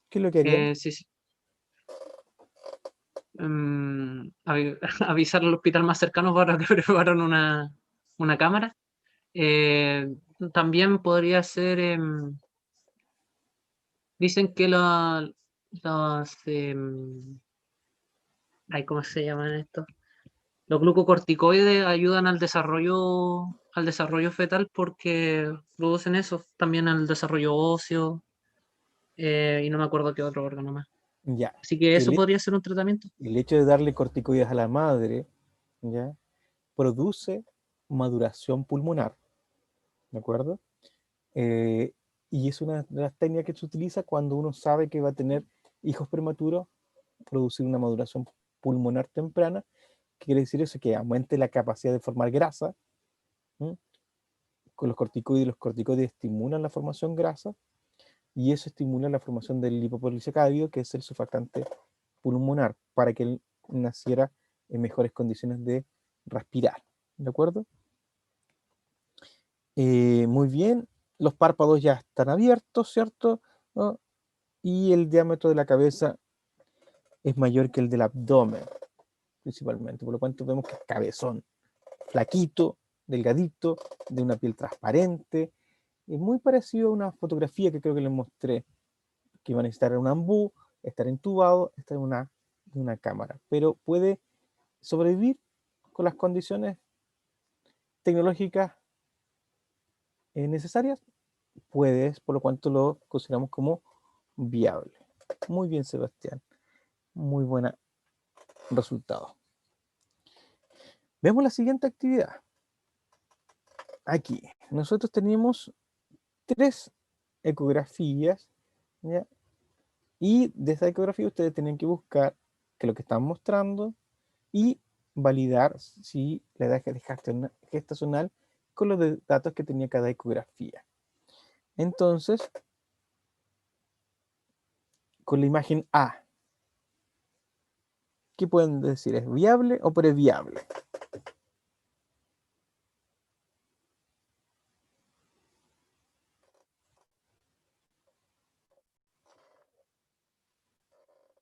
¿Qué es lo que harían? Sí, sí. Avisar al hospital más cercano para que preparen una cámara. Eh, También podría ser, dicen que las, ay, ¿cómo se llaman estos? Los glucocorticoides ayudan al desarrollo fetal porque producen eso, también al desarrollo óseo, y no me acuerdo qué otro órgano más. Ya, Así que eso el, podría ser un tratamiento. el hecho de darle corticoides a la madre, ¿ya? Produce maduración pulmonar, ¿de acuerdo? Eh, y es una de las técnicas que se utiliza cuando uno sabe que va a tener hijos prematuros, producir una maduración pulmonar temprana. ¿Qué quiere decir eso? Que aumente la capacidad de formar grasa. ¿M? Con los corticoides estimulan la formación grasa y eso estimula la formación del lipopolisacárido, que es el surfactante pulmonar, para que él naciera en mejores condiciones de respirar. ¿De acuerdo? Muy bien, los párpados ya están abiertos, ¿cierto? ¿No? Y el diámetro de la cabeza es mayor que el del abdomen, principalmente, por lo tanto vemos que es cabezón, flaquito, delgadito, de una piel transparente, es muy parecido a una fotografía que creo que les mostré, que iban a estar en un ambú, estar entubado, estar en una cámara, pero puede sobrevivir con las condiciones tecnológicas necesarias, puedes, por lo cuanto lo consideramos como viable. Muy bien, Sebastián. Muy buen resultado. Vemos la siguiente actividad. Aquí, nosotros tenemos 3 ecografías, ¿ya? Y de esa ecografía ustedes tienen que buscar que lo que están mostrando y validar si la edad gestacional con los datos que tenía cada ecografía. Entonces, con la imagen A, ¿qué pueden decir? ¿Es viable o previable?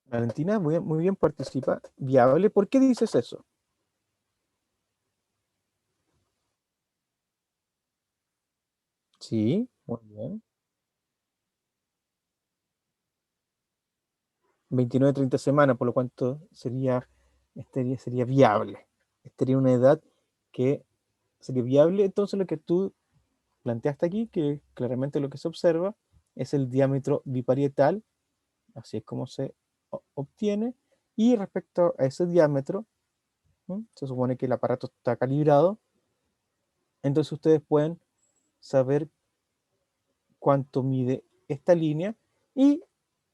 Valentina, muy bien, participa. Viable, ¿por qué dices eso? Sí, muy bien. 29-30 semanas, por lo cuanto sería viable. Sería una edad que sería viable. Entonces lo que tú planteaste aquí, que claramente lo que se observa es el diámetro biparietal, así es como se obtiene, y respecto a ese diámetro, se supone que el aparato está calibrado, entonces ustedes pueden saber cuánto mide esta línea y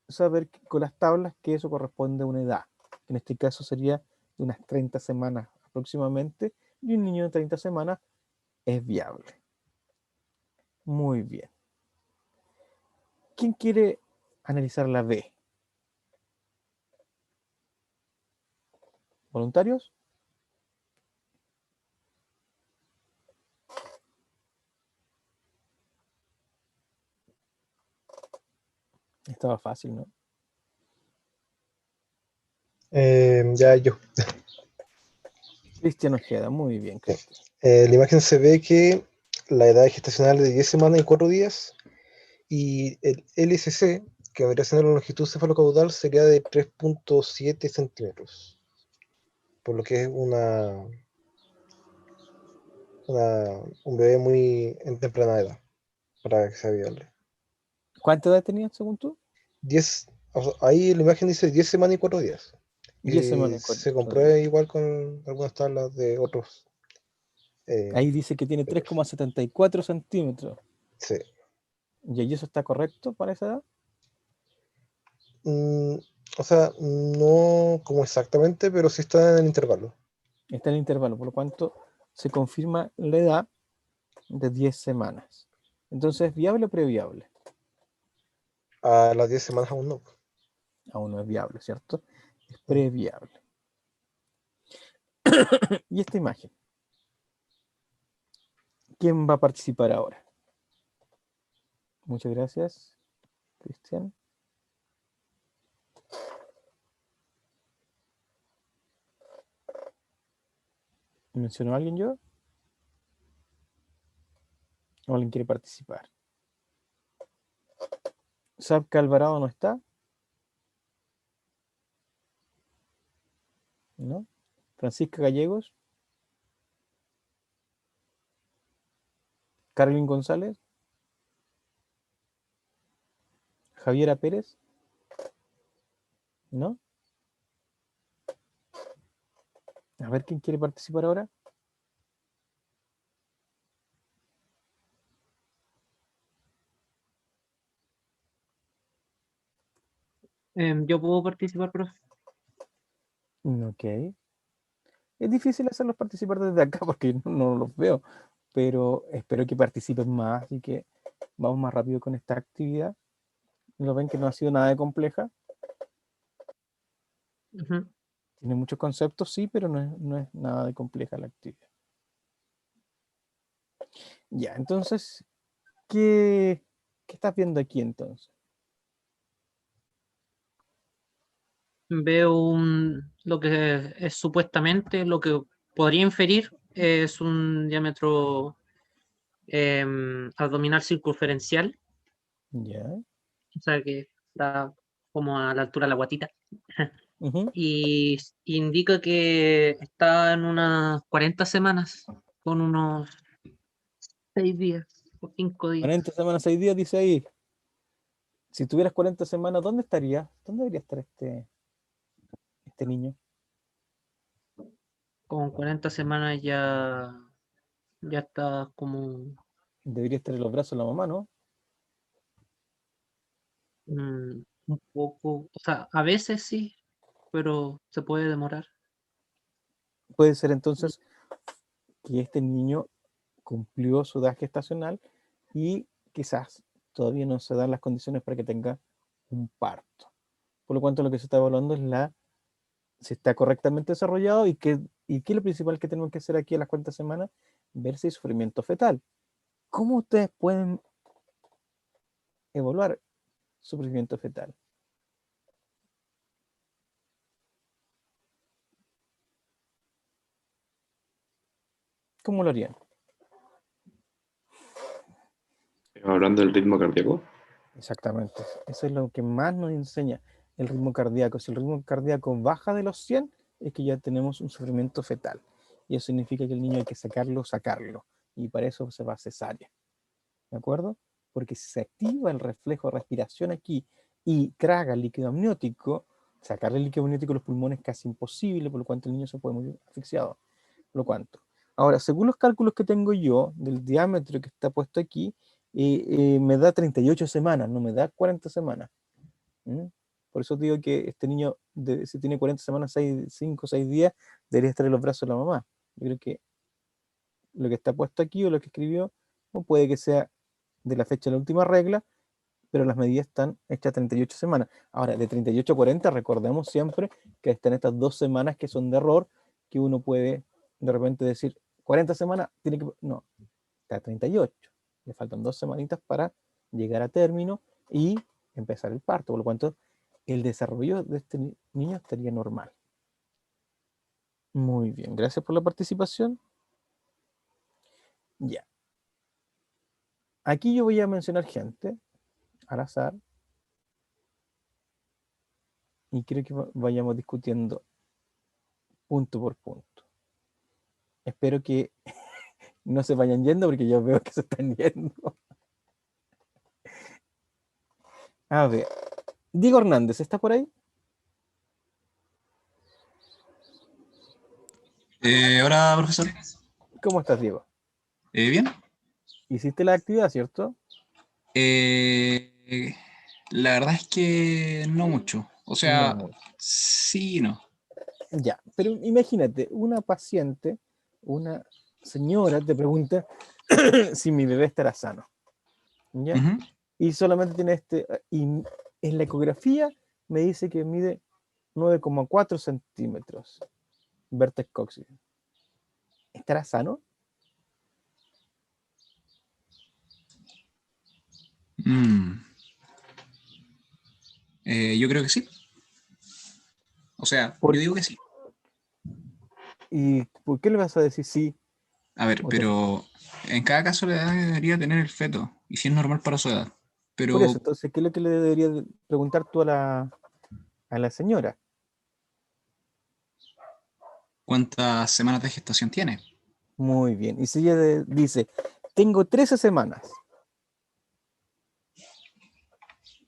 saber con las tablas que eso corresponde a una edad. En este caso sería de unas 30 semanas aproximadamente, y un niño de 30 semanas es viable. Muy bien. ¿Quién quiere analizar la B? ¿Voluntarios? Estaba fácil, ¿no? Ya yo. Cristian Ojeda, muy bien, Sí. Cristian. La imagen se ve que la edad gestacional es de 10 semanas y 4 días y el LCC, que vendría siendo la longitud cefalocaudal, sería de 3.7 centímetros, por lo que es un bebé muy en temprana edad para que sea viable. ¿Cuánta edad tenías según tú? 10, o sea, ahí la imagen dice 10 semanas y 4 días. 10 semanas y Se 4 comprueba días. igual con algunas tablas de otros. Ahí dice que tiene 3,74 centímetros. Sí. ¿Y eso está correcto para esa edad? O sea, no como exactamente, pero sí está en el intervalo. Está en el intervalo, por lo cuanto se confirma la edad de 10 semanas. Entonces, ¿es viable o previable? A las 10 semanas aún no. Aún no es viable, ¿cierto? Es previable. Y esta imagen, ¿quién va a participar ahora? Muchas gracias, Cristian. ¿Mencionó a alguien yo? ¿O alguien quiere participar? ¿Sabka Alvarado no está? ¿No? ¿Francisca Gallegos? ¿Carolyn González? ¿Javiera Pérez? ¿No? A ver quién quiere participar ahora. Yo puedo participar, profe. Ok. Es difícil hacerlos participar desde acá porque no los veo, pero espero que participen más y que vamos más rápido con esta actividad. Lo ven que no ha sido nada de compleja. Tiene muchos conceptos, sí, pero no es nada de compleja la actividad. Ya, entonces, ¿qué estás viendo aquí entonces? Veo lo que es supuestamente, lo que podría inferir es un diámetro abdominal circunferencial, Ya. o sea que está como a la altura de la guatita. Ujú. Y indica que está en unas 40 semanas, con unos 6 días o 5 días. 40 semanas, 6 días, dice ahí. Si tuvieras 40 semanas, ¿dónde estarías? ¿Dónde debería estar este niño? Con 40 semanas ya está como Debería estar en los brazos de la mamá, ¿no? un poco, o sea, a veces sí, pero se puede demorar. Puede ser entonces que este niño cumplió su edad gestacional y quizás todavía no se dan las condiciones para que tenga un parto. Por lo cuanto lo que se está evaluando es si está correctamente desarrollado y qué es lo principal que tenemos que hacer aquí a las 40 semanas, ver si hay sufrimiento fetal. ¿Cómo ustedes pueden evaluar sufrimiento fetal? ¿Cómo lo harían? Hablando del ritmo cardíaco. Exactamente. Eso es lo que más nos enseña el ritmo cardíaco. Si el ritmo cardíaco baja de los 100, es que ya tenemos un sufrimiento fetal. Y eso significa que el niño hay que sacarlo. Y para eso se va a cesárea. ¿De acuerdo? Porque si se activa el reflejo de respiración aquí y traga el líquido amniótico, sacarle el líquido amniótico a los pulmones es casi imposible, por lo cual el niño se puede morir asfixiado. Por lo cuanto. Ahora, según los cálculos que tengo yo del diámetro que está puesto aquí, me da 38 semanas, no me da 40 semanas. Por eso digo que este niño, si tiene 40 semanas, 5 o 6 días, debería estar en los brazos de la mamá. Yo creo que lo que está puesto aquí o lo que escribió, no puede que sea de la fecha de la última regla, pero las medidas están hechas 38 semanas. Ahora, de 38 a 40, recordemos siempre que están estas 2 semanas que son de error, que uno puede de repente decir, 40 semanas, tiene que... No, está a 38. Le faltan 2 semanitas para llegar a término y empezar el parto. Por lo tanto, el desarrollo de este niño estaría normal. Muy bien, gracias por la participación. Ya. Aquí yo voy a mencionar gente al azar y quiero que vayamos discutiendo punto por punto. Espero que no se vayan yendo porque yo veo que se están yendo. A ver, Diego Hernández, ¿está por ahí? Hola, profesor. ¿Cómo estás, Diego? ¿Bien? Hiciste la actividad, ¿cierto? La verdad es que no mucho. O No sea, mucho. sí y no. Ya, pero imagínate, una paciente, una señora te pregunta si mi bebé estará sano. ¿Ya? Ujú. Y solamente tiene y en la ecografía me dice que mide 9,4 centímetros. Vertex coccyx. ¿Estará sano? Mm. Yo creo que sí. O sea, yo digo que sí. ¿Y por qué le vas a decir sí? A ver, pero en cada caso la edad que debería tener el feto, y si es normal para su edad. Por eso, Pero, entonces, ¿qué es lo que le deberías preguntar tú a la señora? ¿cuántas semanas de gestación tiene? Muy bien. Y si ella dice, tengo 13 semanas.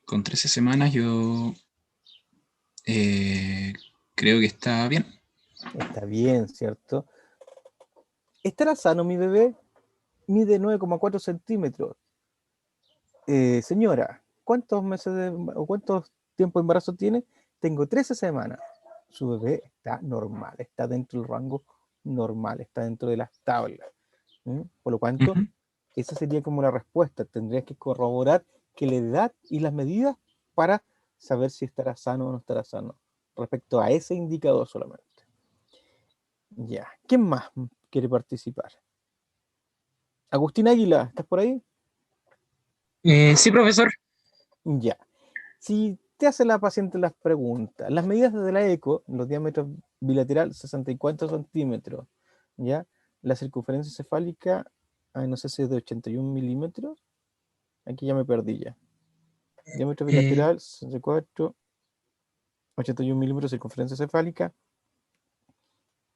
Con 13 semanas yo creo que está bien. Está bien, ¿cierto? ¿Estará sano mi bebé? Mide 9,4 centímetros. Señora, ¿cuántos meses o cuántos tiempo de embarazo tiene? Tengo 13 semanas. Su bebé está normal, está dentro del rango normal, está dentro de las tablas. Por lo tanto, Ujú. esa sería como la respuesta. Tendrías que corroborar que la edad y las medidas para saber si estará sano o no estará sano. Respecto a ese indicador solamente. Ya. ¿Quién más quiere participar? Agustín Águila, ¿estás por ahí? Sí, profesor. Ya. Si te hace la paciente las preguntas, las medidas de la eco, los diámetros bilateral 64 centímetros, ¿ya? La circunferencia cefálica, no sé si es de 81 milímetros, aquí ya me perdí ya. Diámetro bilateral 64, 81 milímetros, circunferencia cefálica,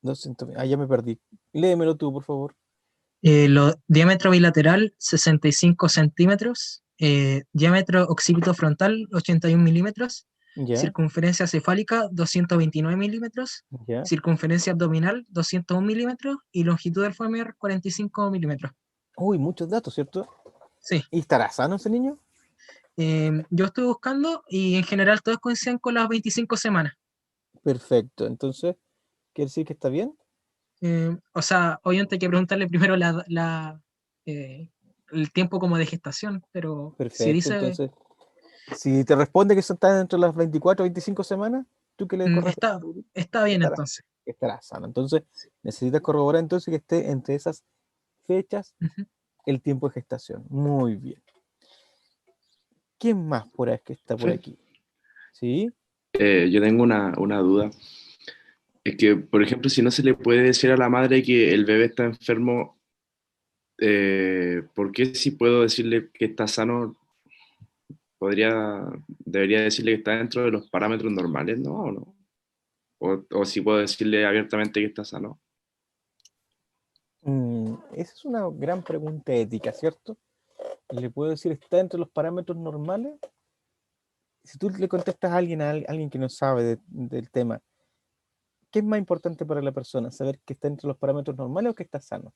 200, ya me perdí. Léemelo tú, por favor. Diámetro bilateral 65 centímetros, diámetro occipito frontal 81 milímetros, Ya, circunferencia cefálica 229 milímetros, ya. circunferencia abdominal 201 milímetros y longitud del fémur 45 milímetros. Uy, muchos datos, ¿cierto? Sí. ¿Y estará sano ese niño? Yo estoy buscando y en general todos coinciden con las 25 semanas. Perfecto, entonces, ¿quiere decir que está bien? O sea, obviamente hay que preguntarle primero el tiempo como de gestación, pero si Perfecto, dice entonces, si te responde que eso está dentro de las 24 o 25 semanas, ¿tú qué le corresponde? está bien entonces. Estará sano. Entonces, necesitas corroborar entonces que esté entre esas fechas el tiempo de gestación. Muy bien. ¿Quién más por ahí que está por aquí? ¿Sí? Yo tengo una duda. Es que, por ejemplo, si no se le puede decir a la madre que el bebé está enfermo, ¿por qué si puedo decirle que está sano, debería decirle que está dentro de los parámetros normales, ¿no? ¿O no? O si puedo decirle abiertamente que está sano. Esa es una gran pregunta ética, ¿cierto? ¿Le puedo decir está dentro de los parámetros normales? Si tú le contestas a alguien que no sabe del tema, ¿qué es más importante para la persona? ¿Saber que está entre los parámetros normales o que está sano?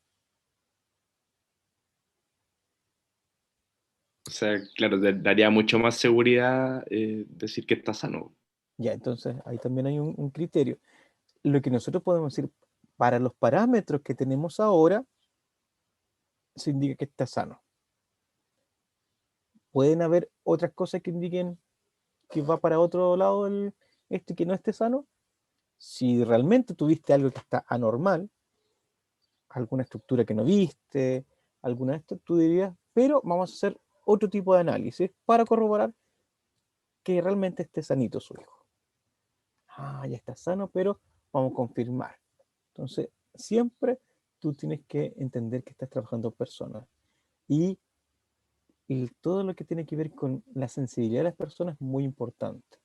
O sea, claro, daría mucho más seguridad decir que está sano. Ya, entonces ahí también hay un criterio. Lo que nosotros podemos decir, para los parámetros que tenemos ahora, se indica que está sano. Pueden haber otras cosas que indiquen que va para otro lado que no esté sano. Si realmente tuviste algo que está anormal, alguna estructura que no viste, alguna de estas, tú dirías, pero vamos a hacer otro tipo de análisis para corroborar que realmente esté sanito su hijo. Ya está sano, pero vamos a confirmar. Entonces, siempre tú tienes que entender que estás trabajando con personas. Y todo lo que tiene que ver con la sensibilidad de las personas es muy importante.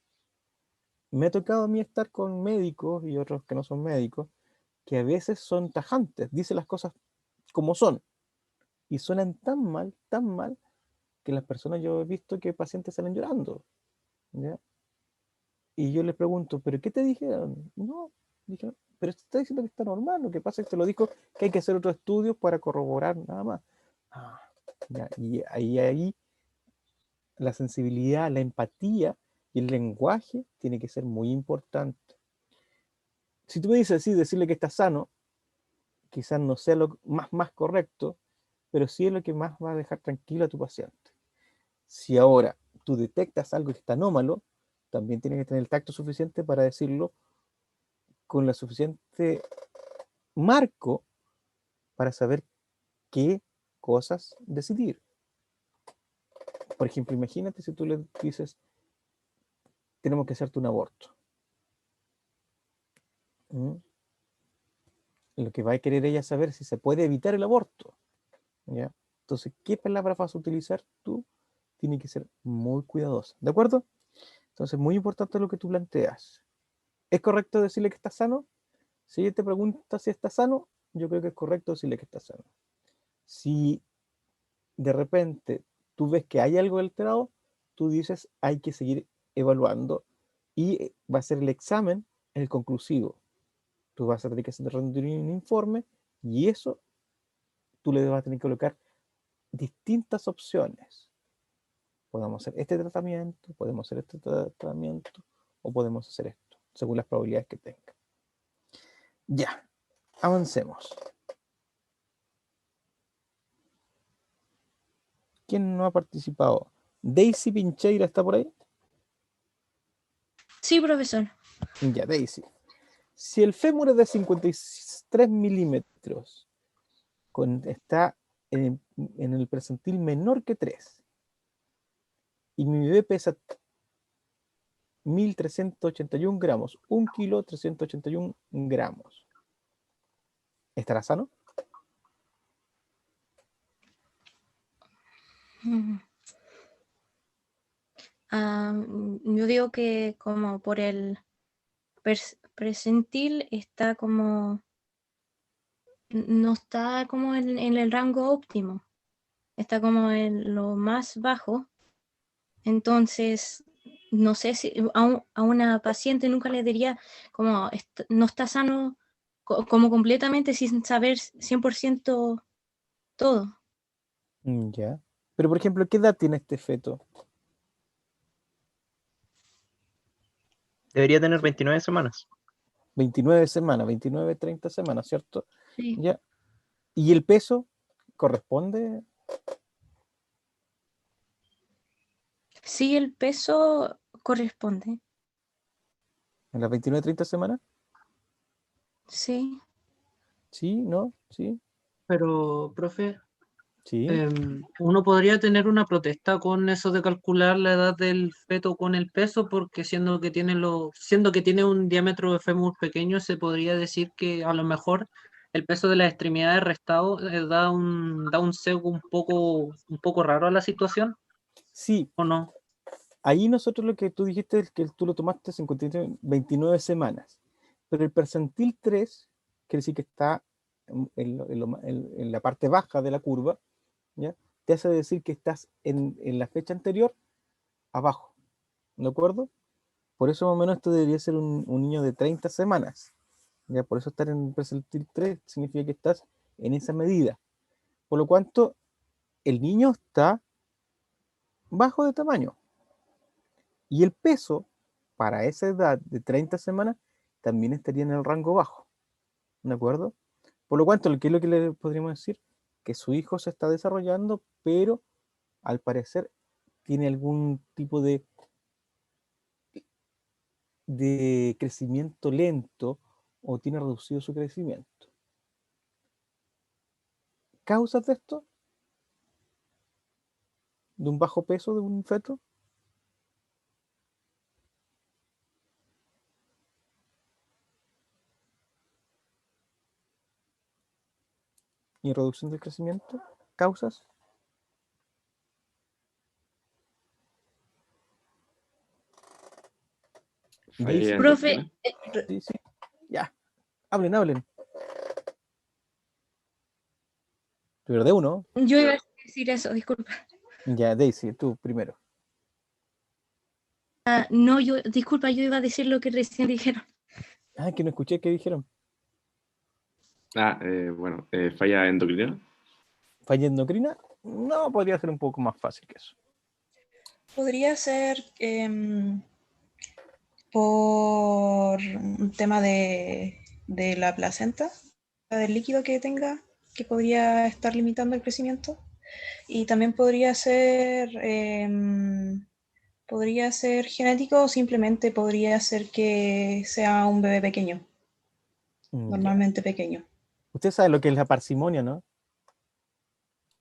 Me ha tocado a mí estar con médicos y otros que no son médicos, que a veces son tajantes, dicen las cosas como son, y suenan tan mal, que las personas, yo he visto que pacientes salen llorando, ¿ya? Y yo les pregunto, ¿pero qué te dijeron? No, dijeron, pero te está diciendo que está normal, lo que pasa es que te lo dijo que hay que hacer otros estudios para corroborar nada más. Ah, ya, y ahí la sensibilidad, la empatía y el lenguaje tiene que ser muy importante. Si tú me dices, sí, decirle que está sano, quizás no sea lo más correcto, pero sí es lo que más va a dejar tranquilo a tu paciente. Si ahora tú detectas algo que está anómalo, también tienes que tener el tacto suficiente para decirlo con la suficiente marco para saber qué cosas decidir. Por ejemplo, imagínate si tú le dices, tenemos que hacerte un aborto. ¿Mm? Lo que va a querer ella saber si se puede evitar el aborto, ¿ya? Entonces, ¿qué palabras vas a utilizar tú? Tiene que ser muy cuidadosa, ¿de acuerdo? Entonces, muy importante lo que tú planteas. ¿Es correcto decirle que está sano? Si ella te pregunta si está sano, yo creo que es correcto decirle que está sano. Si de repente tú ves que hay algo alterado, tú dices hay que seguir evaluando y va a ser el examen el conclusivo. Tú vas a tener que rendir un informe y eso tú le vas a tener que colocar distintas opciones. Podemos hacer este tratamiento, podemos hacer este tratamiento o podemos hacer esto, según las probabilidades que tenga. Ya, avancemos. ¿Quién no ha participado? ¿Daisy Pincheira está por ahí? Sí, profesor. Ya, Daisy. Si el fémur es de 53 milímetros, está en el percentil menor que 3, y mi bebé pesa 1.381 gramos, 1 kilo 381 gramos, ¿estará sano? Mm. Yo digo que como por el percentil está como, no está como en el rango óptimo, está como en lo más bajo. Entonces, no sé si a una paciente nunca le diría como no está sano como completamente sin saber 100% todo. Ya. Pero, por ejemplo, ¿qué edad tiene este feto? Debería tener 29 semanas. 29 semanas, 29, 30 semanas, ¿cierto? Sí. Ya. ¿Y el peso corresponde? Sí, el peso corresponde. ¿En las 29, 30 semanas? Sí. ¿Sí? ¿No? ¿Sí? Pero, profe, ¿Sí? uno podría tener una protesta con eso de calcular la edad del feto con el peso, porque siendo que tiene un diámetro de fémur pequeño, se podría decir que a lo mejor el peso de las extremidades restado da un sesgo un poco raro a la situación, Sí. ¿o no? Ahí nosotros lo que tú dijiste es que tú lo tomaste 29 semanas, pero el percentil 3 quiere decir que está en la parte baja de la curva, ¿ya? Te hace decir que estás en la fecha anterior abajo, ¿de acuerdo? Por eso más o menos esto debería ser un niño de 30 semanas, ¿ya? Por eso estar en el percentil 3 significa que estás en esa medida. Por lo cuanto, el niño está bajo de tamaño. Y el peso para esa edad de 30 semanas también estaría en el rango bajo, ¿de acuerdo? Por lo cuanto, ¿qué es lo que le podríamos decir? Que su hijo se está desarrollando, pero al parecer tiene algún tipo de crecimiento lento o tiene reducido su crecimiento. ¿Causas de esto? ¿De un bajo peso de un feto? y reducción del crecimiento. ¿Causas? Falla Profe, endocrina. Sí, sí. Ya. Hablen. Pero de uno. yo iba a decir eso, disculpa. Ya, Daisy, tú primero. No, disculpa, yo iba a decir lo que recién dijeron. Ah, que no escuché qué dijeron. Bueno, falla endocrina. ¿Falla endocrina? No, podría ser un poco más fácil que eso. Podría ser por un tema de la placenta, del líquido que tenga, que podría estar limitando el crecimiento. Y también podría ser genético o simplemente podría ser que sea un bebé pequeño, Ya. normalmente pequeño. Usted sabe lo que es la parsimonia, ¿no?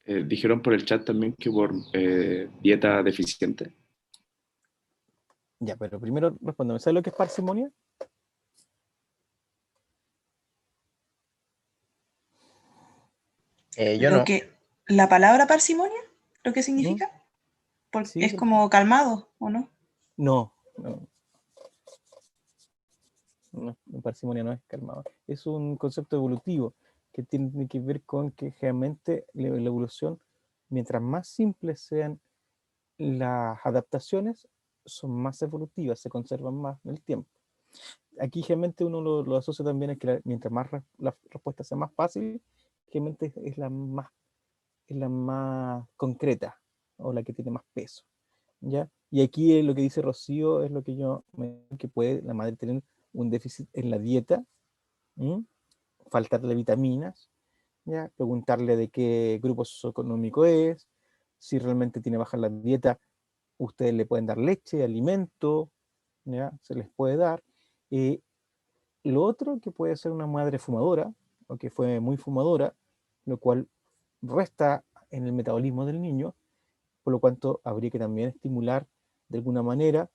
Dijeron por el chat también que por dieta deficiente. Ya, pero primero respóndeme. ¿Sabe lo que es parsimonia? Yo no. La palabra parsimonia, ¿lo que ¿Mm? significa? Sí, Es como calmado, ¿o no? No, parsimonia no es calmado. Es un concepto evolutivo que tiene que ver con que generalmente la evolución, mientras más simples sean las adaptaciones, son más evolutivas, se conservan más en el tiempo. Aquí generalmente uno lo asocia también a que mientras más la respuesta sea más fácil, generalmente es la más concreta o la que tiene más peso. ¿Ya? Y aquí lo que dice Rocío es lo que que puede la madre tener un déficit en la dieta, faltarle vitaminas, ¿ya? Preguntarle de qué grupo socioeconómico es, si realmente tiene baja la dieta, ustedes le pueden dar leche, alimento, ¿ya? Se les puede dar. Lo otro que puede ser una madre fumadora, o que fue muy fumadora, lo cual resta en el metabolismo del niño, por lo cual habría que también estimular de alguna manera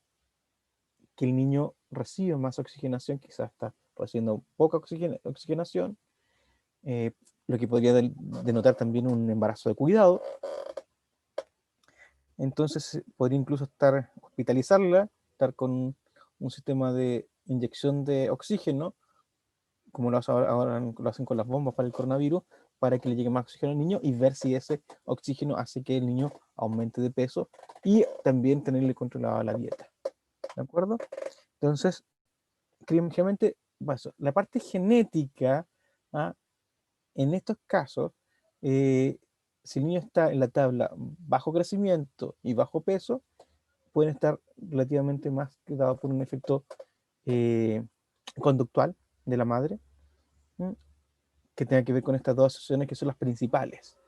que el niño reciba más oxigenación, quizás está recibiendo poca oxigenación, lo que podría denotar también un embarazo de cuidado. Entonces podría incluso hospitalizarla, estar con un sistema de inyección de oxígeno, como ahora lo hacen con las bombas para el coronavirus, para que le llegue más oxígeno al niño y ver si ese oxígeno hace que el niño aumente de peso y también tenerle controlada la dieta. ¿De acuerdo? Entonces, generalmente, la parte genética, en estos casos, si el niño está en la tabla bajo crecimiento y bajo peso, pueden estar relativamente más dados por un efecto conductual de la madre, que tenga que ver con estas dos asociaciones que son las principales.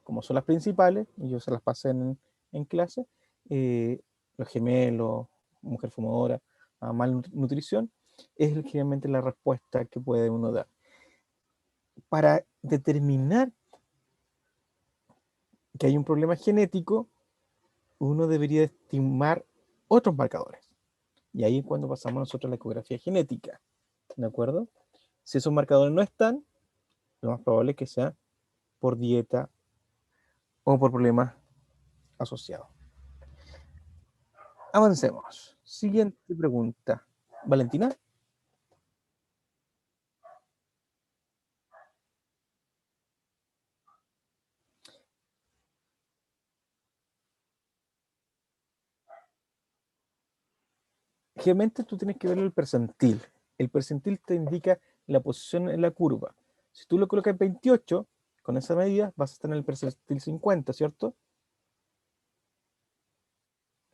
Como son las principales, y yo se las pasé en clase, los gemelos, mujer fumadora, malnutrición, es generalmente la respuesta que puede uno dar. Para determinar que hay un problema genético, uno debería estimar otros marcadores. Y ahí es cuando pasamos nosotros a la ecografía genética. ¿De acuerdo? Si esos marcadores no están, lo más probable es que sea por dieta o por problemas asociados. Avancemos. Siguiente pregunta. ¿Valentina? Generalmente tú tienes que ver el percentil. El percentil te indica la posición en la curva. Si tú lo colocas en 28, con esa medida vas a estar en el percentil 50, ¿cierto?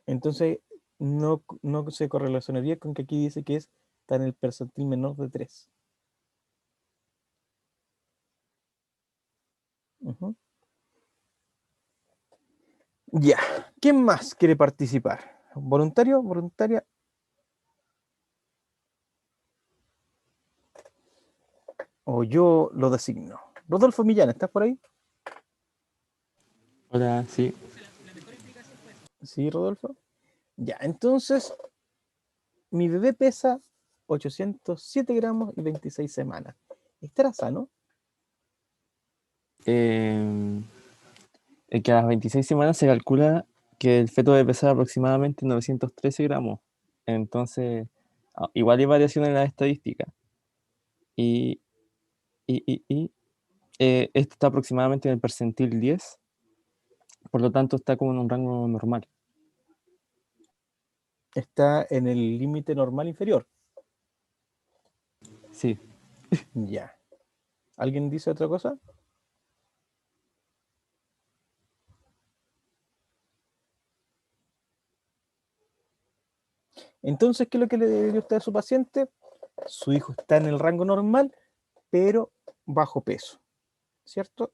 Entonces no se correlacionaría con que aquí dice que está en el percentil menor de 3. Ya. ¿Quién más quiere participar? ¿Voluntario? ¿Voluntaria? O yo lo designo. Rodolfo Millán, ¿estás por ahí? Hola, sí. Sí, Rodolfo. Ya, entonces, mi bebé pesa 807 gramos y 26 semanas. ¿Estará sano? que a las 26 semanas se calcula que el feto debe pesar aproximadamente 913 gramos. Entonces, igual hay variación en la estadística. Y este está aproximadamente en el percentil 10, por lo tanto está como en un rango normal. Está en el límite normal inferior. Sí. Ya. ¿Alguien dice otra cosa? Entonces, ¿qué es lo que le diría usted a su paciente? Su hijo está en el rango normal, pero bajo peso, ¿cierto?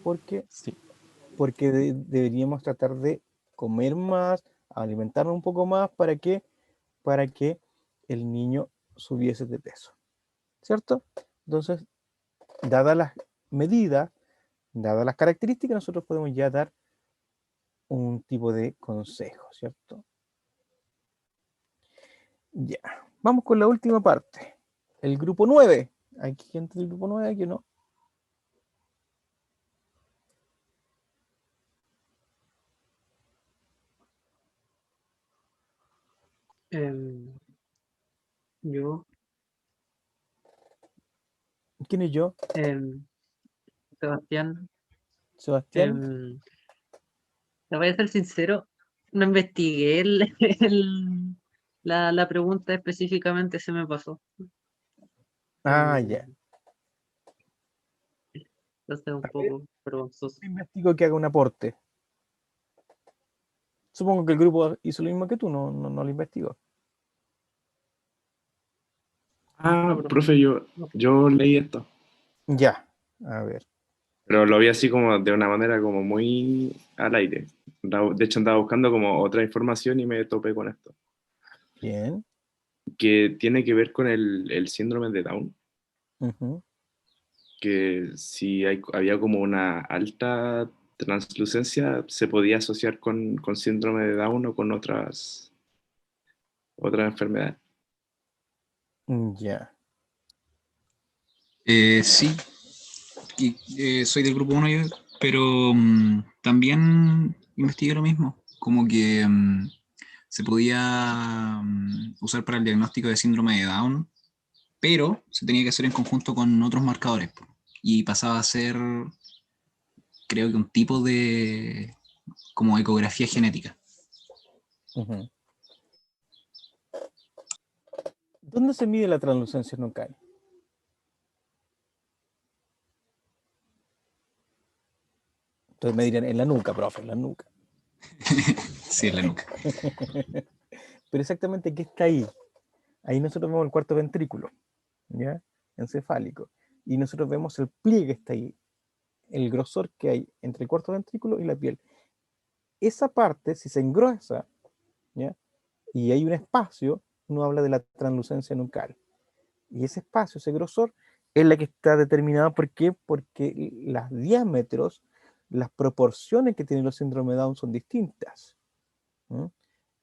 Porque, sí. Porque deberíamos tratar de comer más, alimentarnos un poco más para que el niño subiese de peso, ¿cierto? Entonces, dadas las medidas, dadas las características, nosotros podemos ya dar un tipo de consejo, ¿cierto? Ya, vamos con la última parte. El grupo 9. ¿Hay gente del grupo 9 aquí no? Yo. ¿Quién es yo? Sebastián. Sebastián. Te voy a ser sincero, no investigué la pregunta específicamente, se me pasó. Ya. Entonces un poco vergonzoso. Investigo que haga un aporte. Supongo que el grupo hizo lo mismo que tú, no lo investigó. Profe, yo leí esto. Ya, a ver. Pero lo vi así como de una manera como muy al aire. De hecho, andaba buscando como otra información y me topé con esto. Bien. Que tiene que ver con el síndrome de Down. Uh-huh. Que si había como una alta translucencia, se podía asociar con síndrome de Down o con otras enfermedades. Ya. Sí, soy del grupo 1, pero también investigué lo mismo, como que se podía usar para el diagnóstico de síndrome de Down, pero se tenía que hacer en conjunto con otros marcadores, y pasaba a ser, creo que un tipo de como ecografía genética. Uh-huh. ¿Dónde se mide la translucencia nucal? Entonces me dirán, en la nuca, profe, en la nuca. Sí, en la nuca. Pero exactamente, ¿qué está ahí? Ahí nosotros vemos el cuarto ventrículo, ¿ya? Encefálico. Y nosotros vemos el pliegue que está ahí, el grosor que hay entre el cuarto ventrículo y la piel. Esa parte, si se engruesa, ¿ya? Y hay un espacio, uno habla de la translucencia nucal. Y ese espacio, ese grosor, es la que está determinada. ¿Por qué? Porque los diámetros, las proporciones que tienen los síndromes de Down son distintas. ¿Mm?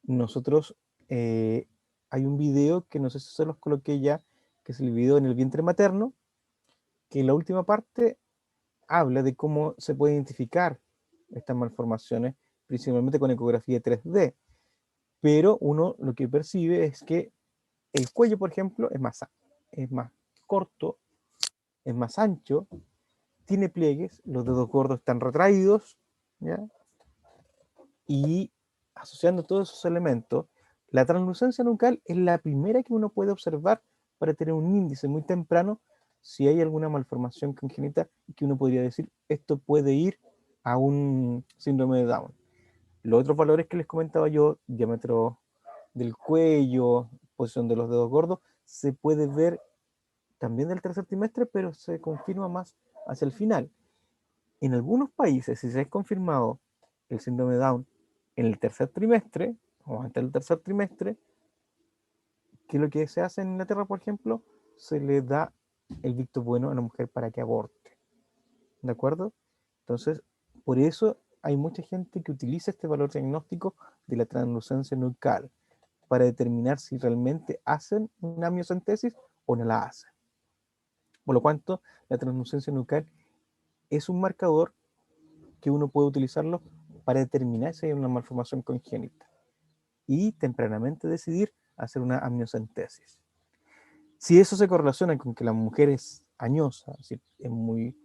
Nosotros, hay un video que no sé si se los coloqué ya, que es el video en el vientre materno, que en la última parte habla de cómo se puede identificar estas malformaciones, principalmente con ecografía 3D. Pero uno lo que percibe es que el cuello, por ejemplo, es más corto, es más ancho, tiene pliegues, los dedos gordos están retraídos, ¿ya? Y asociando todos esos elementos, la translucencia nucal es la primera que uno puede observar para tener un índice muy temprano si hay alguna malformación congénita y que uno podría decir, esto puede ir a un síndrome de Down. Los otros valores que les comentaba yo, diámetro del cuello, posición de los dedos gordos, se puede ver también del tercer trimestre, pero se confirma más hacia el final. En algunos países, si se ha confirmado el síndrome de Down en el tercer trimestre, o antes del tercer trimestre, que lo que se hace en Inglaterra, por ejemplo, se le da el visto bueno a la mujer para que aborte. ¿De acuerdo? Entonces, por eso hay mucha gente que utiliza este valor diagnóstico de la translucencia nucal para determinar si realmente hacen una amniocentesis o no la hacen. Por lo cuanto, la translucencia nucal es un marcador que uno puede utilizarlo para determinar si hay una malformación congénita y tempranamente decidir hacer una amniocentesis. Si eso se correlaciona con que la mujer es añosa, es decir, es muy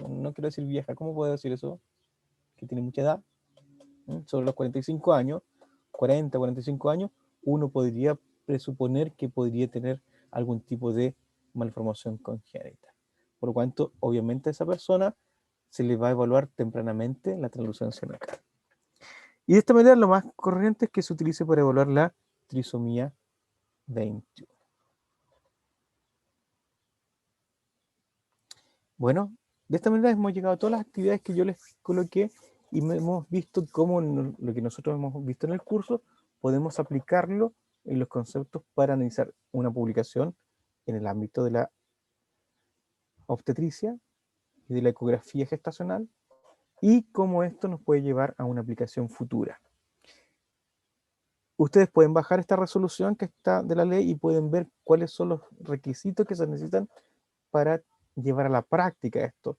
no quiero decir vieja, ¿cómo puedo decir eso? Que tiene mucha edad, sobre los 45 años, 40, 45 años, uno podría presuponer que podría tener algún tipo de malformación congénita. Por lo cuanto, obviamente a esa persona se le va a evaluar tempranamente la translucencia nucal. Y de esta manera lo más corriente es que se utilice para evaluar la trisomía 21. Bueno, de esta manera hemos llegado a todas las actividades que yo les coloqué y hemos visto cómo lo que nosotros hemos visto en el curso podemos aplicarlo en los conceptos para analizar una publicación en el ámbito de la obstetricia y de la ecografía gestacional y cómo esto nos puede llevar a una aplicación futura. Ustedes pueden bajar esta resolución que está de la ley y pueden ver cuáles son los requisitos que se necesitan para llevar a la práctica esto.